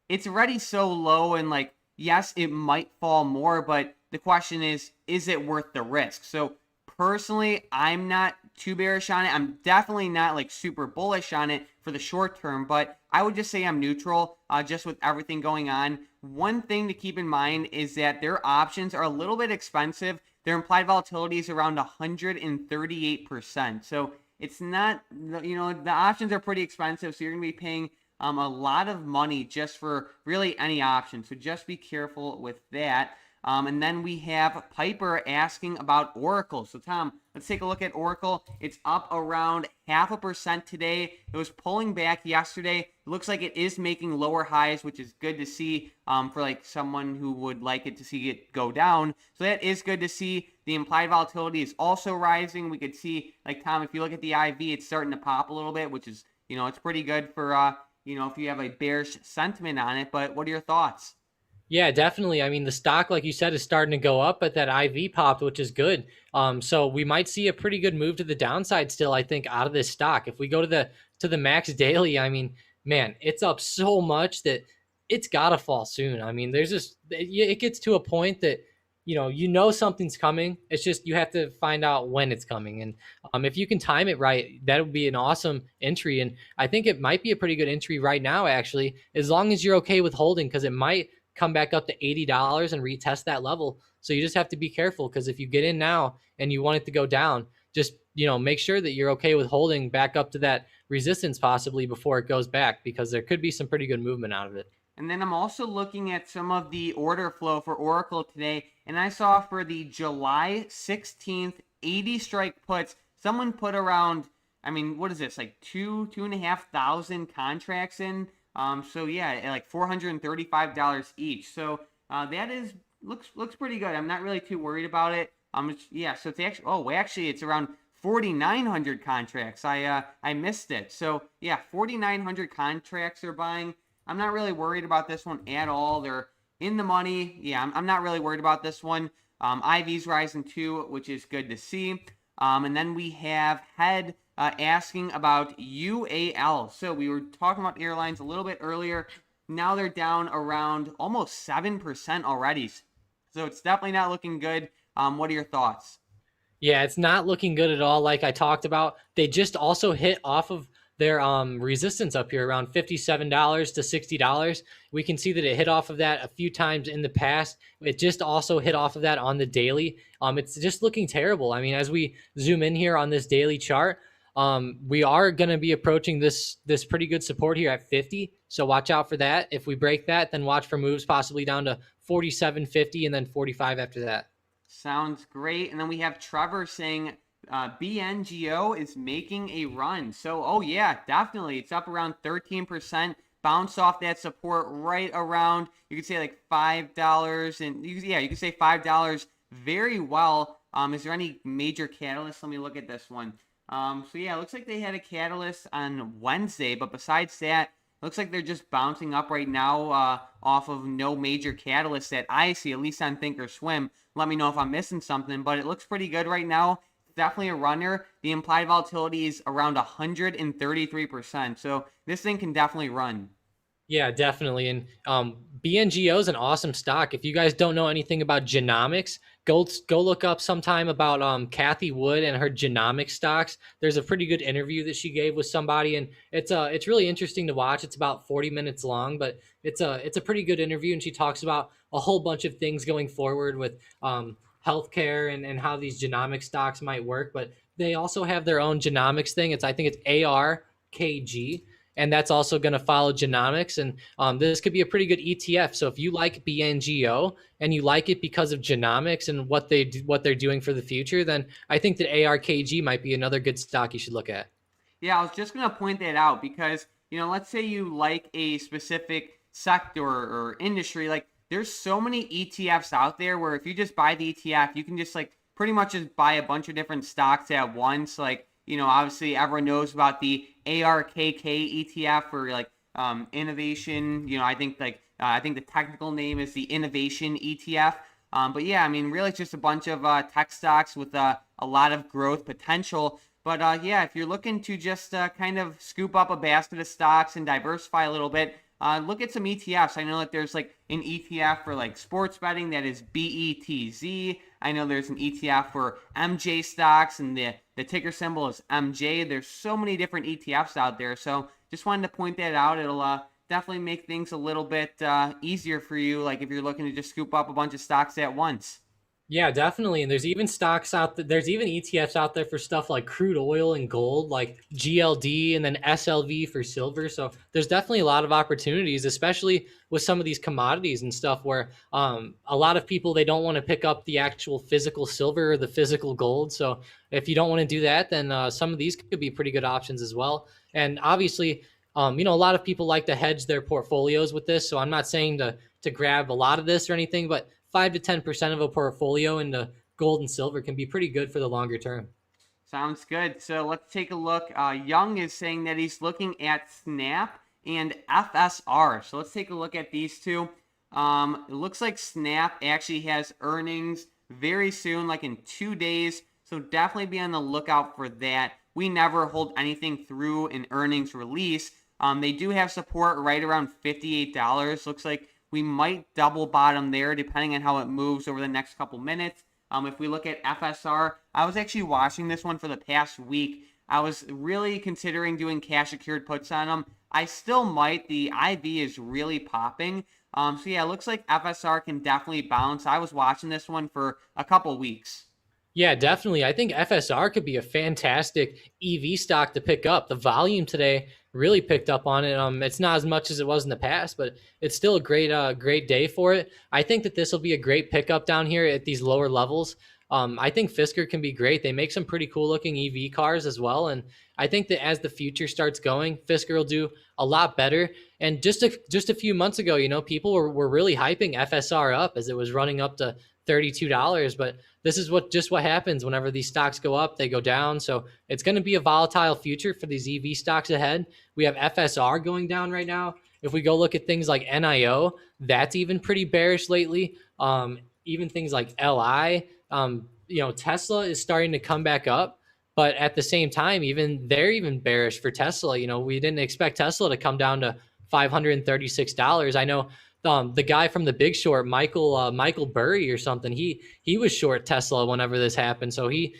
it's already so low and like yes, it might fall more, but the question is it worth the risk? So personally, I'm not too bearish on it. I'm definitely not like super bullish on it for the short term, but I would just say I'm neutral just with everything going on. One thing to keep in mind is that their options are a little bit expensive. Their implied volatility is around 138%. So it's not, the options are pretty expensive. So you're going to be paying a lot of money just for really any option. So just be careful with that. And then we have Piper asking about Oracle. So Tom, let's take a look at Oracle. It's up around 0.5% today. It was pulling back yesterday. It looks like it is making lower highs, which is good to see for like someone who would like it to see it go down. So that is good to see. The implied volatility is also rising. We could see, like Tom, if you look at the IV, it's starting to pop a little bit, which is, it's pretty good for, if you have a bearish sentiment on it. But what are your thoughts? Yeah, definitely. I mean, the stock, like you said, is starting to go up, but that IV popped, which is good. So we might see a pretty good move to the downside still, I think, out of this stock. If we go to the max daily, I mean, man, it's up so much that it's gotta fall soon. I mean, it gets to a point that something's coming. It's just you have to find out when it's coming, and if you can time it right, that would be an awesome entry. And I think it might be a pretty good entry right now, actually, as long as you're okay with holding, because it might come back up to $80 and retest that level. So you just have to be careful, because if you get in now and you want it to go down, just make sure that you're okay with holding back up to that resistance possibly before it goes back, because there could be some pretty good movement out of it. And then I'm also looking at some of the order flow for Oracle today, and I saw for the July 16th 80 strike puts, someone put around, I mean, what is this, like 2,500 contracts in? So yeah, like $435 each. So that looks pretty good. I'm not really too worried about it. So it's actually it's around 4,900 contracts. I missed it. So yeah, 4,900 contracts are buying. I'm not really worried about this one at all. They're in the money. Yeah, I'm not really worried about this one. IV's rising too, which is good to see. And then we have Head asking about UAL. So we were talking about airlines a little bit earlier. Now they're down around almost 7% already. So it's definitely not looking good. What are your thoughts? Yeah, it's not looking good at all. Like I talked about, they just also hit off of their resistance up here around $57 to $60. We can see that it hit off of that a few times in the past. It just also hit off of that on the daily. It's just looking terrible. I mean, as we zoom in here on this daily chart, we are going to be approaching this pretty good support here at 50. So watch out for that. If we break that, then watch for moves possibly down to 47.50 and then 45 after that. Sounds great. And then we have Trevor saying BNGO is making a run. So, oh yeah, definitely. It's up around 13%. Bounce off that support right around, you could say like $5. And you could say $5 very well. Is there any major catalyst? Let me look at this one. So yeah, it looks like they had a catalyst on Wednesday, but besides that, it looks like they're just bouncing up right now off of no major catalyst that I see, at least on Thinkorswim. Let me know if I'm missing something, but it looks pretty good right now. It's definitely a runner. The implied volatility is around 133%, so this thing can definitely run. Yeah, definitely. And BNGO is an awesome stock. If you guys don't know anything about genomics, go look up sometime about Kathy Wood and her genomic stocks. There's a pretty good interview that she gave with somebody, and it's really interesting to watch. It's about 40 minutes long, but it's a pretty good interview, and she talks about a whole bunch of things going forward with healthcare and how these genomic stocks might work. But they also have their own genomics thing. I think it's ARKG. and that's also going to follow genomics. And this could be a pretty good ETF. So if you like BNGO and you like it because of genomics and what they're doing for the future, then I think that ARKG might be another good stock you should look at. Yeah, I was just going to point that out because, let's say you like a specific sector or industry, like there's so many ETFs out there where if you just buy the ETF, you can just like pretty much just buy a bunch of different stocks at once. Like, obviously everyone knows about the ARKK ETF for like innovation. I think the technical name is the innovation ETF. But yeah, I mean, really it's just a bunch of tech stocks with a lot of growth potential. But yeah, if you're looking to just kind of scoop up a basket of stocks and diversify a little bit, look at some ETFs. I know that there's like an ETF for like sports betting that is BETZ. I know there's an ETF for MJ stocks and the ticker symbol is MJ. There's so many different ETFs out there. So just wanted to point that out. It'll definitely make things a little bit easier for you, like if you're looking to just scoop up a bunch of stocks at once. Yeah, definitely. And there's even stocks out there. There's even ETFs out there for stuff like crude oil and gold, like GLD and then SLV for silver. So there's definitely a lot of opportunities, especially with some of these commodities and stuff where a lot of people, they don't want to pick up the actual physical silver or the physical gold. So if you don't want to do that, then some of these could be pretty good options as well. And obviously, a lot of people like to hedge their portfolios with this. So I'm not saying to grab a lot of this or anything, but 5 to 10% of a portfolio into gold and silver can be pretty good for the longer term. Sounds good. So let's take a look. Young is saying that he's looking at Snap and FSR. So let's take a look at these two. It looks like Snap actually has earnings very soon, like in 2 days. So definitely be on the lookout for that. We never hold anything through an earnings release. They do have support right around $58. Looks like we might double bottom there depending on how it moves over the next couple minutes. If we look at FSR, I was actually watching this one for the past week. I was really considering doing cash secured puts on them. I still might. The IV is really popping. So yeah, it looks like FSR can definitely bounce. I was watching this one for a couple weeks. Yeah, definitely. I think FSR could be a fantastic EV stock to pick up. The volume today really picked up on it. It's not as much as it was in the past, but it's still a great day for it. I think that this will be a great pickup down here at these lower levels. I think Fisker can be great. They make some pretty cool looking EV cars as well. And I think that as the future starts going, Fisker will do a lot better. And just a few months ago, people were really hyping FSR up as it was running up to $32, but this is what happens whenever these stocks go up, they go down. So it's going to be a volatile future for these EV stocks ahead. We have FSR going down right now. If we go look at things like NIO, that's even pretty bearish lately. Even things like LI, Tesla is starting to come back up, but at the same time, they're even bearish for Tesla. We didn't expect Tesla to come down to $536. I know the guy from The Big Short, Michael Burry or something, he was short Tesla whenever this happened. So he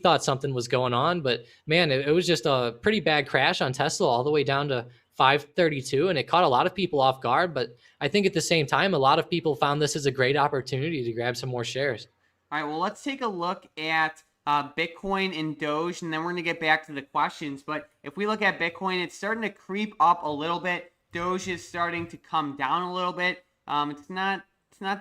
thought something was going on, but man, it was just a pretty bad crash on Tesla all the way down to 532, and it caught a lot of people off guard. But I think at the same time, a lot of people found this as a great opportunity to grab some more shares. All right, well, let's take a look at Bitcoin and Doge, and then we're going to get back to the questions. But if we look at Bitcoin, it's starting to creep up a little bit. Doge is starting to come down a little bit. It's not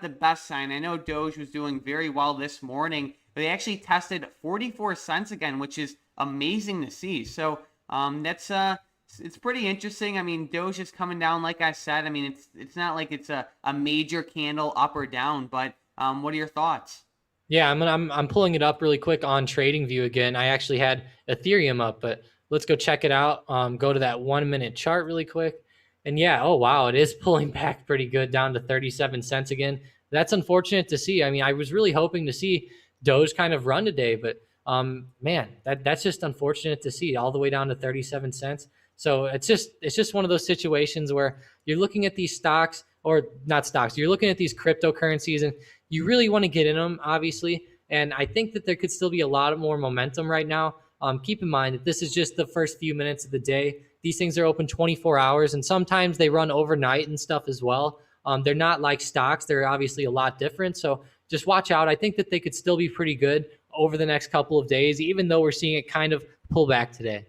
the best sign. I know Doge was doing very well this morning, but they actually tested 44 cents again, which is amazing to see. So it's pretty interesting. I mean, Doge is coming down, like I said. I mean, it's not like it's a major candle up or down, but what are your thoughts? Yeah, I'm pulling it up really quick on TradingView again. I actually had Ethereum up, but let's go check it out. Go to that 1 minute chart really quick. And yeah, oh wow, it is pulling back pretty good down to 37 cents again. That's unfortunate to see. I mean, I was really hoping to see Doge kind of run today, but man, that's just unfortunate to see all the way down to 37 cents. So it's just one of those situations where you're looking at these stocks, or not stocks, you're looking at these cryptocurrencies and you really want to get in them, obviously. And I think that there could still be a lot more momentum right now. Keep in mind that this is just the first few minutes of the day. These things are open 24 hours, and sometimes they run overnight and stuff as well. They're not like stocks. They're obviously a lot different. So just watch out. I think that they could still be pretty good over the next couple of days, even though we're seeing it kind of pull back today.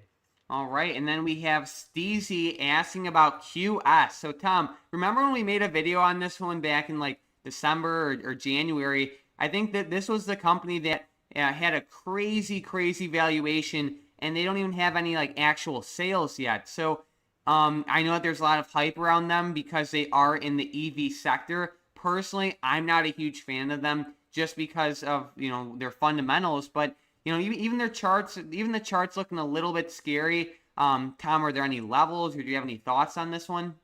All right, and then we have Steezy asking about QS. So Tom, remember when we made a video on this one back in like December or January? I think that this was the company that had a crazy valuation, and they don't even have any like actual sales yet. So I know that there's a lot of hype around them because they are in the EV sector. Personally, I'm not a huge fan of them just because of their fundamentals, but even their charts, even the charts looking a little bit scary. Tom, are there any levels, or do you have any thoughts on this one?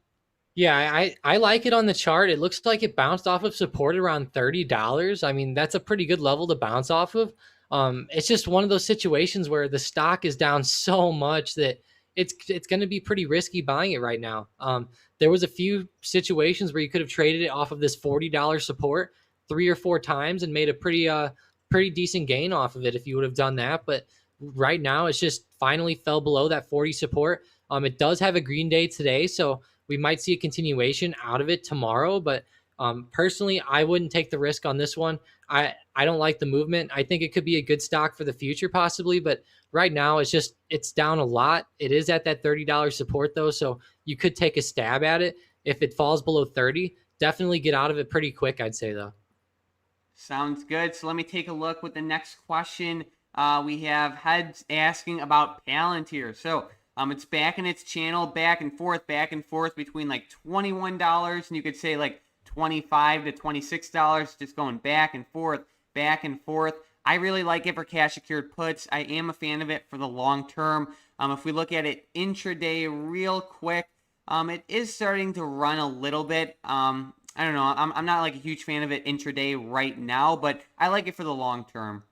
Yeah, I like it on the chart. It looks like it bounced off of support around $30. I mean, that's a pretty good level to bounce off of. It's just one of those situations where the stock is down so much that it's going to be pretty risky buying it right now. There was a few situations where you could have traded it off of this $40 support 3 or 4 times and made a pretty decent gain off of it if you would have done that. But right now, it's just finally fell below that 40 support. It does have a green day today, so we might see a continuation out of it tomorrow, but personally, I wouldn't take the risk on this one. I don't like the movement. I think it could be a good stock for the future possibly, but right now it's down a lot. It is at that $30 support though, so you could take a stab at it. If it falls below 30, definitely get out of it pretty quick, I'd say though. Sounds good. So let me take a look with the next question. We have Heads asking about Palantir. So it's back in its channel, back and forth between like $21 and you could say like $25 to $26, just going back and forth, back and forth. I really like it for cash secured puts. I am a fan of it for the long term. If we look at it intraday real quick, it is starting to run a little bit. I don't know. I'm not like a huge fan of it intraday right now, but I like it for the long term.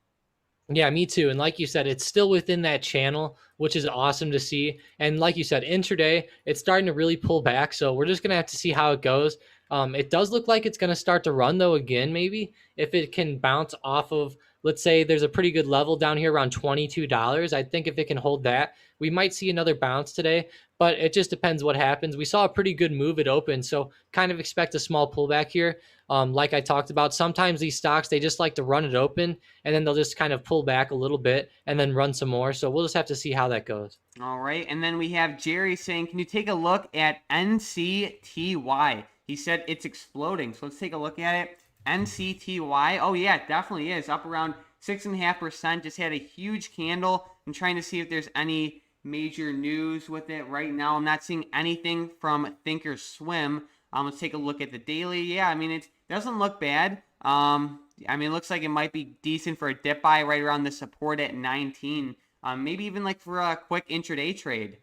Yeah, me too. And like you said, it's still within that channel, which is awesome to see. And like you said, intraday, it's starting to really pull back. So we're just going to have to see how it goes. It does look like it's going to start to run, though, again, maybe if it can bounce off of, let's say there's a pretty good level down here around $22. I think if it can hold that, we might see another bounce today, but it just depends what happens. We saw a pretty good move at open, so kind of expect a small pullback here. Like I talked about, sometimes these stocks, they just like to run it open and then they'll just kind of pull back a little bit and then run some more. So we'll just have to see how that goes. All right. And then we have Jerry saying, can you take a look at NCTY? He said it's exploding. So let's take a look at it. NCTY. Oh, yeah, it definitely is. Up around 6.5%. Just had a huge candle. I'm trying to see if there's any major news with it right now. I'm not seeing anything from Thinkorswim. Let's take a look at the daily. Yeah, I mean, it doesn't look bad. I mean, it looks like it might be decent for a dip buy right around the support at 19. Maybe even like for a quick intraday trade.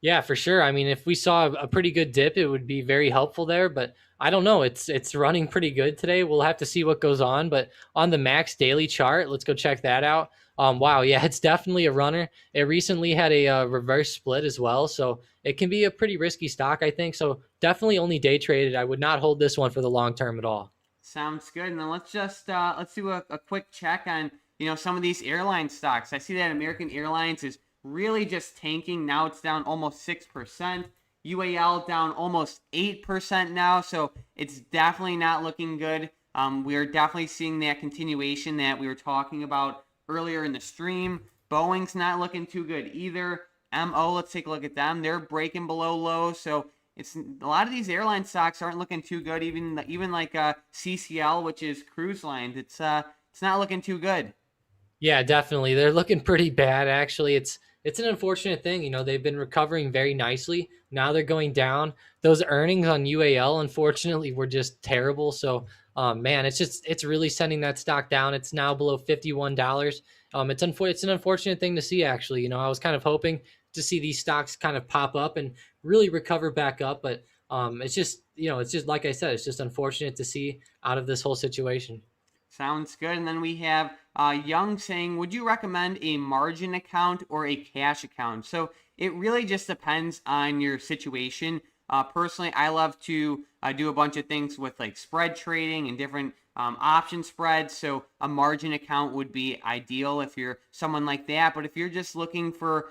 Yeah, for sure. I mean, if we saw a pretty good dip, it would be very helpful there. But I don't know. It's running pretty good today. We'll have to see what goes on. But on the max daily chart, let's go check that out. Wow, yeah, it's definitely a runner. It recently had a reverse split as well, so it can be a pretty risky stock, I think. So definitely only day traded. I would not hold this one for the long term at all. Sounds good. And then let's do a quick check on some of these airline stocks. I see that American Airlines is really just tanking. Now it's down almost 6%. UAL down almost 8% now. So it's definitely not looking good. We are definitely seeing that continuation that we were talking about earlier in the stream. Boeing's not looking too good either. MO, let's take a look at them. They're breaking below low. So it's a lot of these airline stocks aren't looking too good. Even like CCL, which is cruise lines, it's not looking too good. Yeah, definitely. They're looking pretty bad, actually. It's an unfortunate thing. They've been recovering very nicely. Now they're going down. Those earnings on UAL, unfortunately, were just terrible. So, man, it's really sending that stock down. It's now below $51. It's an unfortunate thing to see, actually. I was kind of hoping to see these stocks kind of pop up and really recover back up, but it's just like I said, it's just unfortunate to see out of this whole situation. Sounds good. And then we have Young saying, would you recommend a margin account or a cash account? So it really just depends on your situation. Personally, I love to do a bunch of things with like spread trading and different option spreads. So a margin account would be ideal if you're someone like that. But if you're just looking for,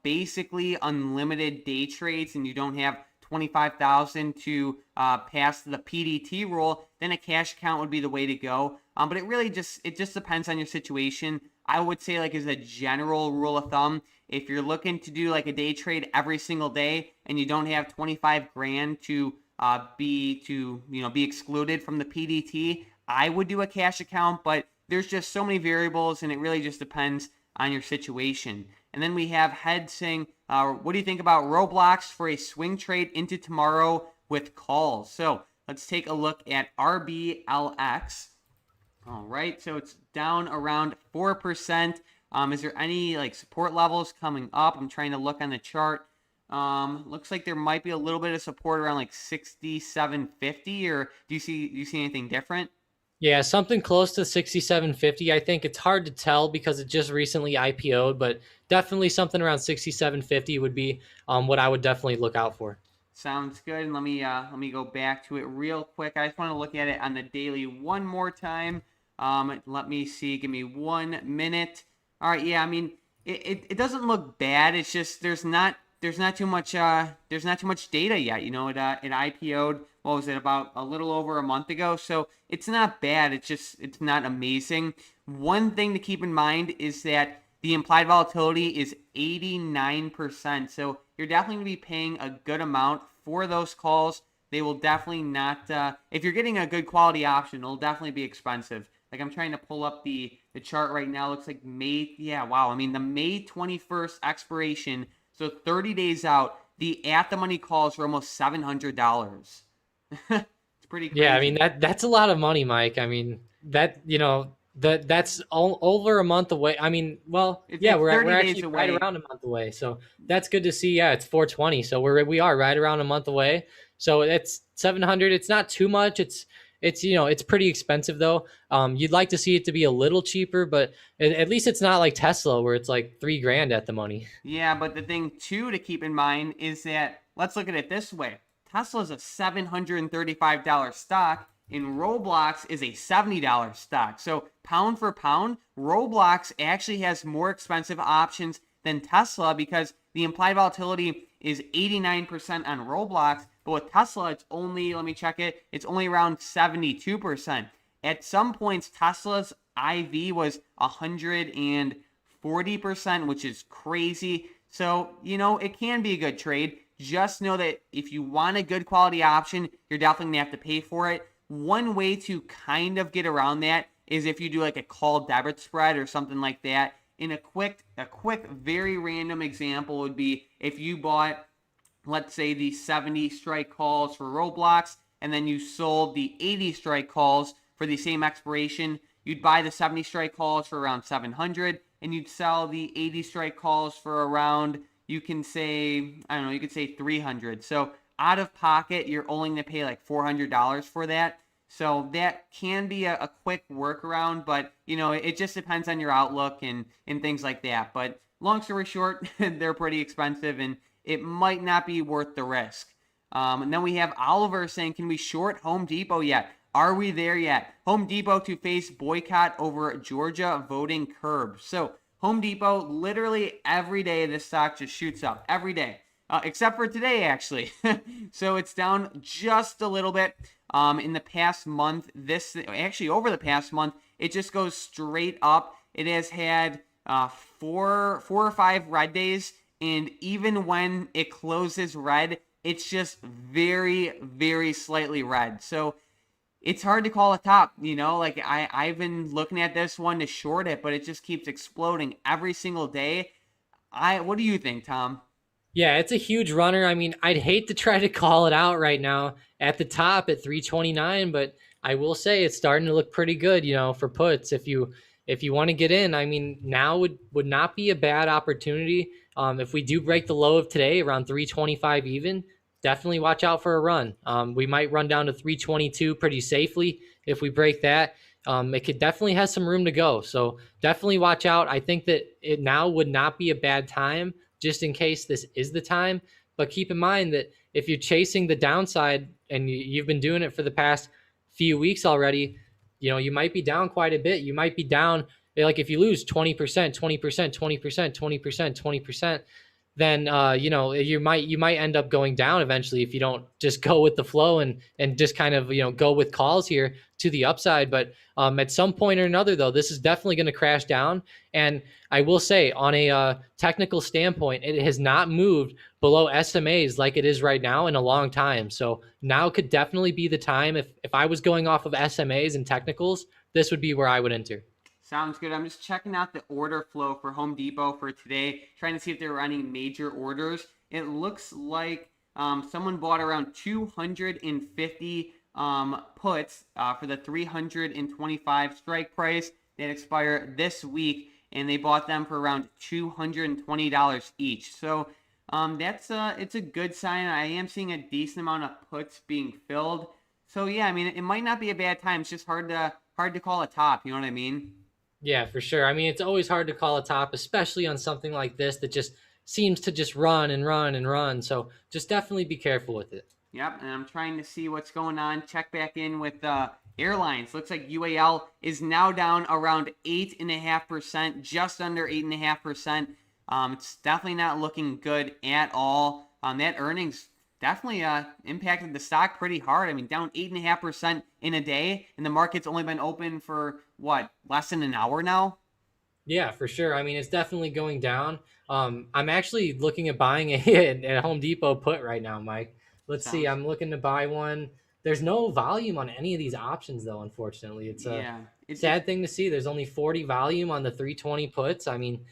basically unlimited day trades and you don't have 25,000 to pass the PDT rule, then a cash account would be the way to go. But it just depends on your situation. I would say like as a general rule of thumb, if you're looking to do like a day trade every single day and you don't have 25 grand to be excluded from the PDT, I would do a cash account, but there's just so many variables and it really just depends on your situation. And then we have Head saying, what do you think about Roblox for a swing trade into tomorrow with calls? So let's take a look at RBLX. All right, so it's down around 4%. Is there any like support levels coming up? I'm trying to look on the chart. Looks like there might be a little bit of support around like 67.50, or do you see anything different? Yeah, something close to 67.50. I think it's hard to tell because it just recently IPO'd, but definitely something around 67.50 would be what I would definitely look out for. Sounds good. And let me go back to it real quick. I just want to look at it on the daily one more time. Let me see. Give me 1 minute. All right. Yeah. I mean, it doesn't look bad. It's just there's not too much data yet. You know, it IPO'd. What was it, about a little over a month ago? So it's not bad. It's not amazing. One thing to keep in mind is that the implied volatility is 89%. So you're definitely going to be paying a good amount for those calls. They will definitely not, if you're getting a good quality option, it'll definitely be expensive. Like I'm trying to pull up the chart right now. It looks like May, yeah, wow. I mean, the May 21st expiration, so 30 days out, the at the money calls for almost $700. It's pretty crazy. Yeah, I mean that's a lot of money, Mike. I mean that's over a month away. I mean, well, yeah, It's we're 30 days actually right away. around a month away. So that's good to see. Yeah, it's 420. So we are right around a month away. So it's 700. It's not too much. It's pretty expensive though. You'd like to see it to be a little cheaper, but at least it's not like Tesla where it's like $3,000 at the money. Yeah, but the thing too to keep in mind is that let's look at it this way. Tesla's a $735 stock and Roblox is a $70 stock. So pound for pound, Roblox actually has more expensive options than Tesla because the implied volatility is 89% on Roblox, but with Tesla it's only, let me check it, it's only around 72%. At some points Tesla's IV was 140%, which is crazy. So, it can be a good trade. Just know that if you want a good quality option, you're definitely going to have to pay for it. One way to kind of get around that is if you do like a call debit spread or something like that. In a quick, very random example would be if you bought, let's say, the 70 strike calls for Roblox, and then you sold the 80 strike calls for the same expiration. You'd buy the 70 strike calls for around 700, and you'd sell the 80 strike calls for around, you can say, I don't know, you could say 300. So out of pocket, you're only going to pay like $400 for that. So that can be a quick workaround, but it just depends on your outlook and things like that. But long story short, they're pretty expensive and it might not be worth the risk. And then we have Oliver saying, can we short Home Depot yet? Are we there yet? Home Depot to face boycott over Georgia voting curbs. So Home Depot, literally every day this stock just shoots up. Every day. Except for today, actually. So it's down just a little bit. In the past month, over the past month, it just goes straight up. It has had four or five red days, and even when it closes red, it's just very, very slightly red. So it's hard to call a top, like I've been looking at this one to short it, but it just keeps exploding every single day. What do you think, Tom? Yeah, it's a huge runner. I mean, I'd hate to try to call it out right now at the top at 329, but I will say it's starting to look pretty good, for puts. If you want to get in, I mean, now would not be a bad opportunity. If we do break the low of today around 325 even, definitely watch out for a run. We might run down to 322 pretty safely if we break that. It could definitely has some room to go. So definitely watch out. I think that it now would not be a bad time just in case this is the time. But keep in mind that if you're chasing the downside and you've been doing it for the past few weeks already, you might be down quite a bit. You might be down, like if you lose 20%, 20%, 20%, 20%, 20%, then you might end up going down eventually if you don't just go with the flow and just kind of go with calls here to the upside. But at some point or another, though, this is definitely going to crash down. And I will say, on a technical standpoint, it has not moved below SMAs like it is right now in a long time. So now could definitely be the time. If I was going off of SMAs and technicals, this would be where I would enter. Sounds good. I'm just checking out the order flow for Home Depot for today, trying to see if there were any major orders. It looks like someone bought around 250 puts for the 325 strike price that expire this week, and they bought them for around $220 each. So it's a good sign. I am seeing a decent amount of puts being filled. So yeah, I mean, it might not be a bad time. It's just hard to call a top. You know what I mean? Yeah, for sure. I mean, it's always hard to call a top, especially on something like this that just seems to just run and run and run. So just definitely be careful with it. Yep, and I'm trying to see what's going on. Check back in with airlines. Looks like UAL is now down around 8.5%, just under 8.5%. It's definitely not looking good at all. That earnings definitely impacted the stock pretty hard. I mean, down 8.5% in a day, and the market's only been open for less than an hour now? Yeah, for sure. I mean, it's definitely going down. I'm actually looking at buying a Home Depot put right now, Mike. Let's see. I'm looking to buy one. There's no volume on any of these options, though, unfortunately. It's a sad thing to see. There's only 40 volume on the 320 puts. I mean,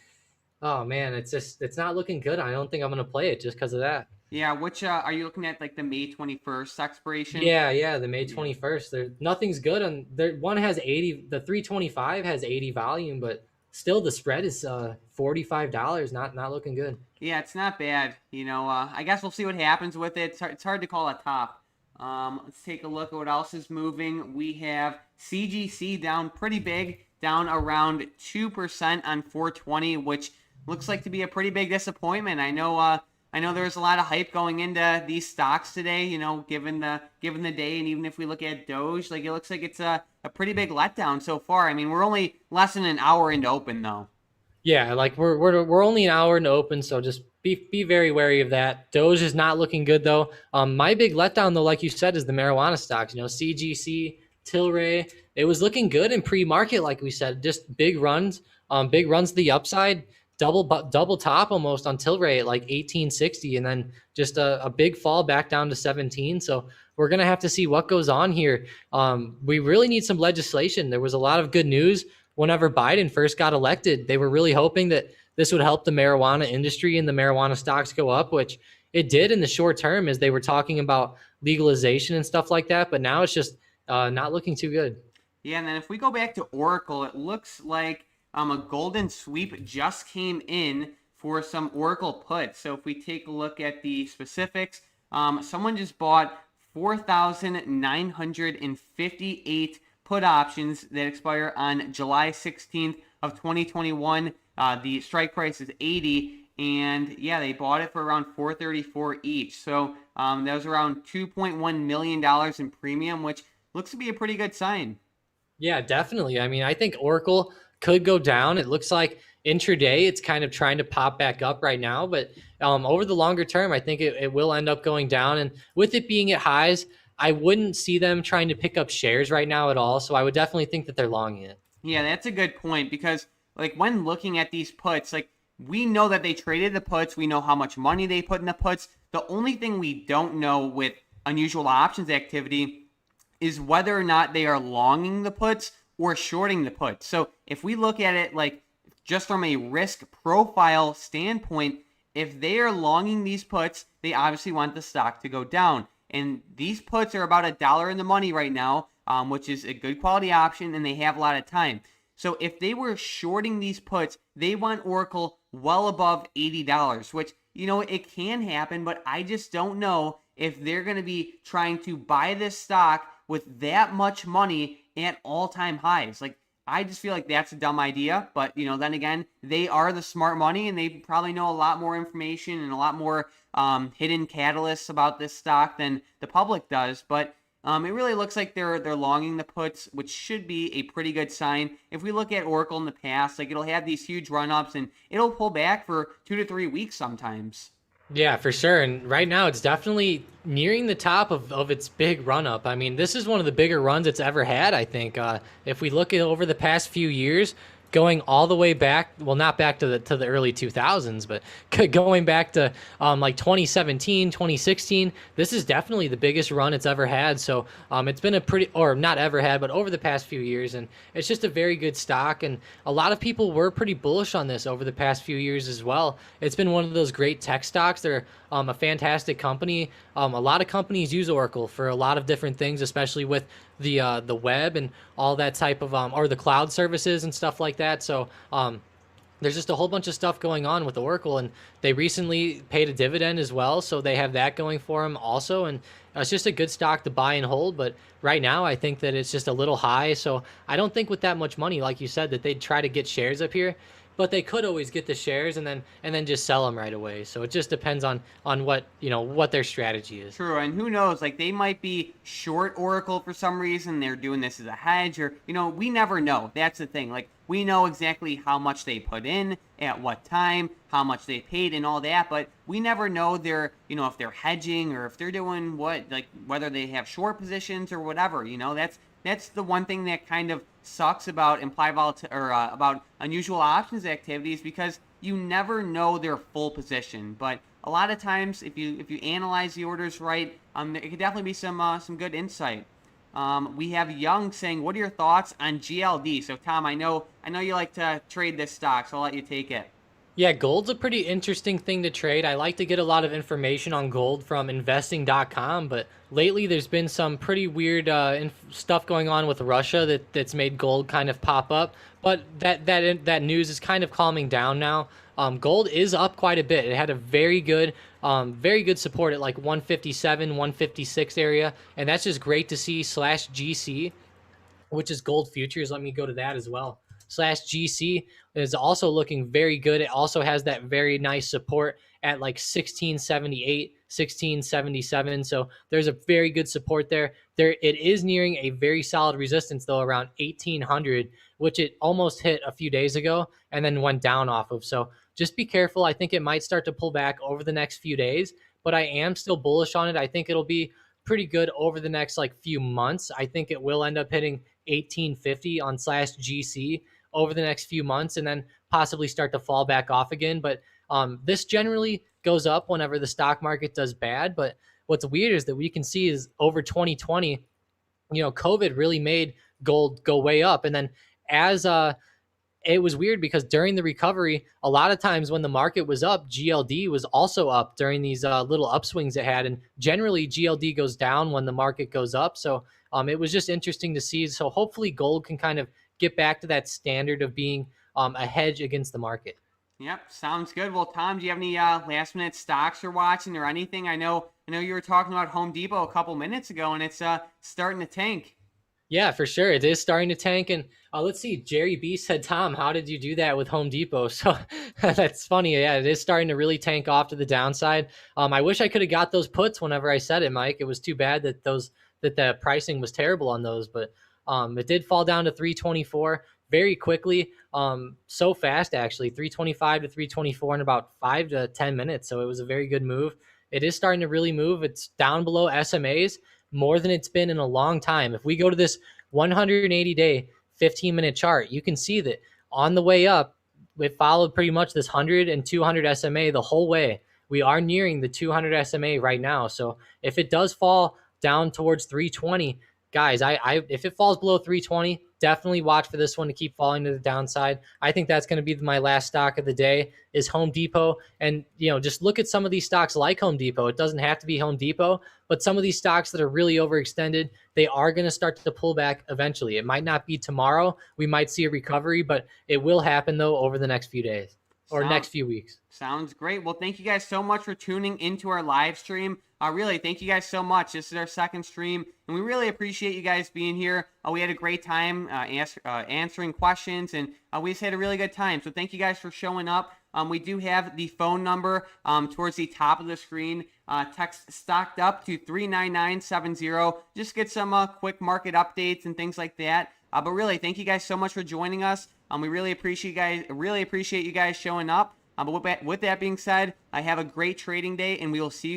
oh, man, it's not looking good. I don't think I'm going to play it just because of that. Yeah, which are you looking at, like the May 21st expiration? Yeah, the May 21st. There nothing's good on there. One has 80, the 325 has 80 volume, but still the spread is $45. Not looking good. Yeah, it's not bad. I guess we'll see what happens with it. It's hard to call a top. Let's take a look at what else is moving. We have CGC down pretty big, down around 2% on 420, which looks like to be a pretty big disappointment. I know there was a lot of hype going into these stocks today, given the day, and even if we look at DOGE, like it looks like it's a pretty big letdown so far. I mean, we're only less than an hour into open though. Yeah, like we're only an hour into open, so just be very wary of that. DOGE is not looking good though. My big letdown though, like you said, is the marijuana stocks. CGC, Tilray, it was looking good in pre-market, like we said, just big runs to the upside. Double top almost on Tilray at like 1860, and then just a big fall back down to 17. So we're gonna have to see what goes on here. We really need some legislation. There was a lot of good news whenever Biden first got elected. They were really hoping that this would help the marijuana industry and the marijuana stocks go up, which it did in the short term as they were talking about legalization and stuff like that. But now it's just not looking too good. Yeah, and then if we go back to Oracle, it looks like a golden sweep just came in for some Oracle puts. So if we take a look at the specifics, someone just bought 4,958 put options that expire on July 16th of 2021. The strike price is 80, and yeah, they bought it for around 434 each. So that was around $2.1 million in premium, which looks to be a pretty good sign. Yeah, definitely. I mean, I think Oracle could go down. It looks like intraday it's kind of trying to pop back up right now, but over the longer term, I think it will end up going down. And with it being at highs, I wouldn't see them trying to pick up shares right now at all. So I would definitely think that they're long it. Yeah, that's a good point, because like when looking at these puts, like we know that they traded the puts, we know how much money they put in the puts. The only thing we don't know with unusual options activity is whether or not they are longing the puts or shorting the puts. So if we look at it like just from a risk profile standpoint, if they are longing these puts, they obviously want the stock to go down. And these puts are about $1 in the money right now, which is a good quality option, and they have a lot of time. So if they were shorting these puts, they want Oracle well above $80, which, it can happen, but I just don't know if they're going to be trying to buy this stock with that much money at all-time highs. Like, I just feel like that's a dumb idea, but, then again, they are the smart money, and they probably know a lot more information and a lot more hidden catalysts about this stock than the public does. But It really looks like they're longing the puts, which should be a pretty good sign. If we look at Oracle in the past, like it'll have these huge run-ups and it'll pull back for 2 to 3 weeks sometimes. Yeah, for sure. And right now, it's definitely nearing the top of its big run up. I mean, this is one of the bigger runs it's ever had, I think. If we look at over the past few years, going all the way back, well, not back to the early 2000s, but going back to like 2017, 2016, this is definitely the biggest run it's ever had. So it's been a pretty, or not ever had, but over the past few years. And it's just a very good stock. And a lot of people were pretty bullish on this over the past few years as well. It's been one of those great tech stocks. They're a fantastic company. A lot of companies use Oracle for a lot of different things, especially with the web and all that type of or the cloud services and stuff like that. So there's just a whole bunch of stuff going on with Oracle, and they recently paid a dividend as well, so they have that going for them also. And it's just a good stock to buy and hold. But right now, I think that it's just a little high. So I don't think with that much money, like you said, that they'd try to get shares up here. But they could always get the shares and then just sell them right away. So it just depends on what what their strategy is. True, and who knows? Like they might be short Oracle for some reason. They're doing this as a hedge, or we never know. That's the thing. Like we know exactly how much they put in, at what time, how much they paid, and all that. But we never know their, if they're hedging or if they're doing what, like whether they have short positions or whatever. That's the one thing that kind of sucks about implied volatility or about unusual options activities, because you never know their full position. But a lot of times, if you analyze the orders right, it could definitely be some good insight. We have Young saying, "What are your thoughts on GLD?" So Tom, I know you like to trade this stock, so I'll let you take it. Yeah, gold's a pretty interesting thing to trade. I like to get a lot of information on gold from investing.com, but lately there's been some pretty weird stuff going on with Russia that's made gold kind of pop up. But that news is kind of calming down now. Gold is up quite a bit. It had a very good support at like 157, 156 area, and that's just great to see. /GC, which is gold futures. Let me go to that as well. /GC is also looking very good. It also has that very nice support at like 1678, 1677. So there's a very good support there. It is nearing a very solid resistance though, around 1800, which it almost hit a few days ago and then went down off of. So just be careful. I think it might start to pull back over the next few days, but I am still bullish on it. I think it'll be pretty good over the next like few months. I think it will end up hitting 1850 on /GC over the next few months and then possibly start to fall back off again. But this generally goes up whenever the stock market does bad. But what's weird is that we can see is over 2020, COVID really made gold go way up. And then as it was weird because during the recovery, a lot of times when the market was up, GLD was also up during these little upswings it had. And generally, GLD goes down when the market goes up. So it was just interesting to see. So hopefully gold can kind of get back to that standard of being a hedge against the market. Yep, sounds good. Well, Tom, do you have any last minute stocks you're watching or anything? I know you were talking about Home Depot a couple minutes ago, and it's starting to tank. Yeah, for sure. It is starting to tank. And let's see, Jerry B said, Tom, how did you do that with Home Depot? So that's funny. Yeah, it is starting to really tank off to the downside. I wish I could have got those puts whenever I said it, Mike. It was too bad that the pricing was terrible on those, but it did fall down to 324 very quickly. So fast, actually, 325 to 324 in about 5 to 10 minutes. So it was a very good move. It is starting to really move. It's down below SMAs more than it's been in a long time. If we go to this 180-day, 15-minute chart, you can see that on the way up, it followed pretty much this 100 and 200 SMA the whole way. We are nearing the 200 SMA right now. So if it does fall down towards 320, guys, if it falls below 320, definitely watch for this one to keep falling to the downside. I think that's going to be my last stock of the day is Home Depot. And, just look at some of these stocks like Home Depot. It doesn't have to be Home Depot, but some of these stocks that are really overextended, they are going to start to pull back eventually. It might not be tomorrow. We might see a recovery, but it will happen, though, over the next few days or next few weeks. Sounds great. Well, thank you guys so much for tuning into our live stream. Really, thank you guys so much. This is our second stream, and we really appreciate you guys being here. We had a great time answering questions, and we just had a really good time. So thank you guys for showing up. We do have the phone number towards the top of the screen. Text stocked up to 39970. Just get some quick market updates and things like that. But really, thank you guys so much for joining us. We really appreciate you guys showing up. But with that being said, I have a great trading day, and we will see you guys.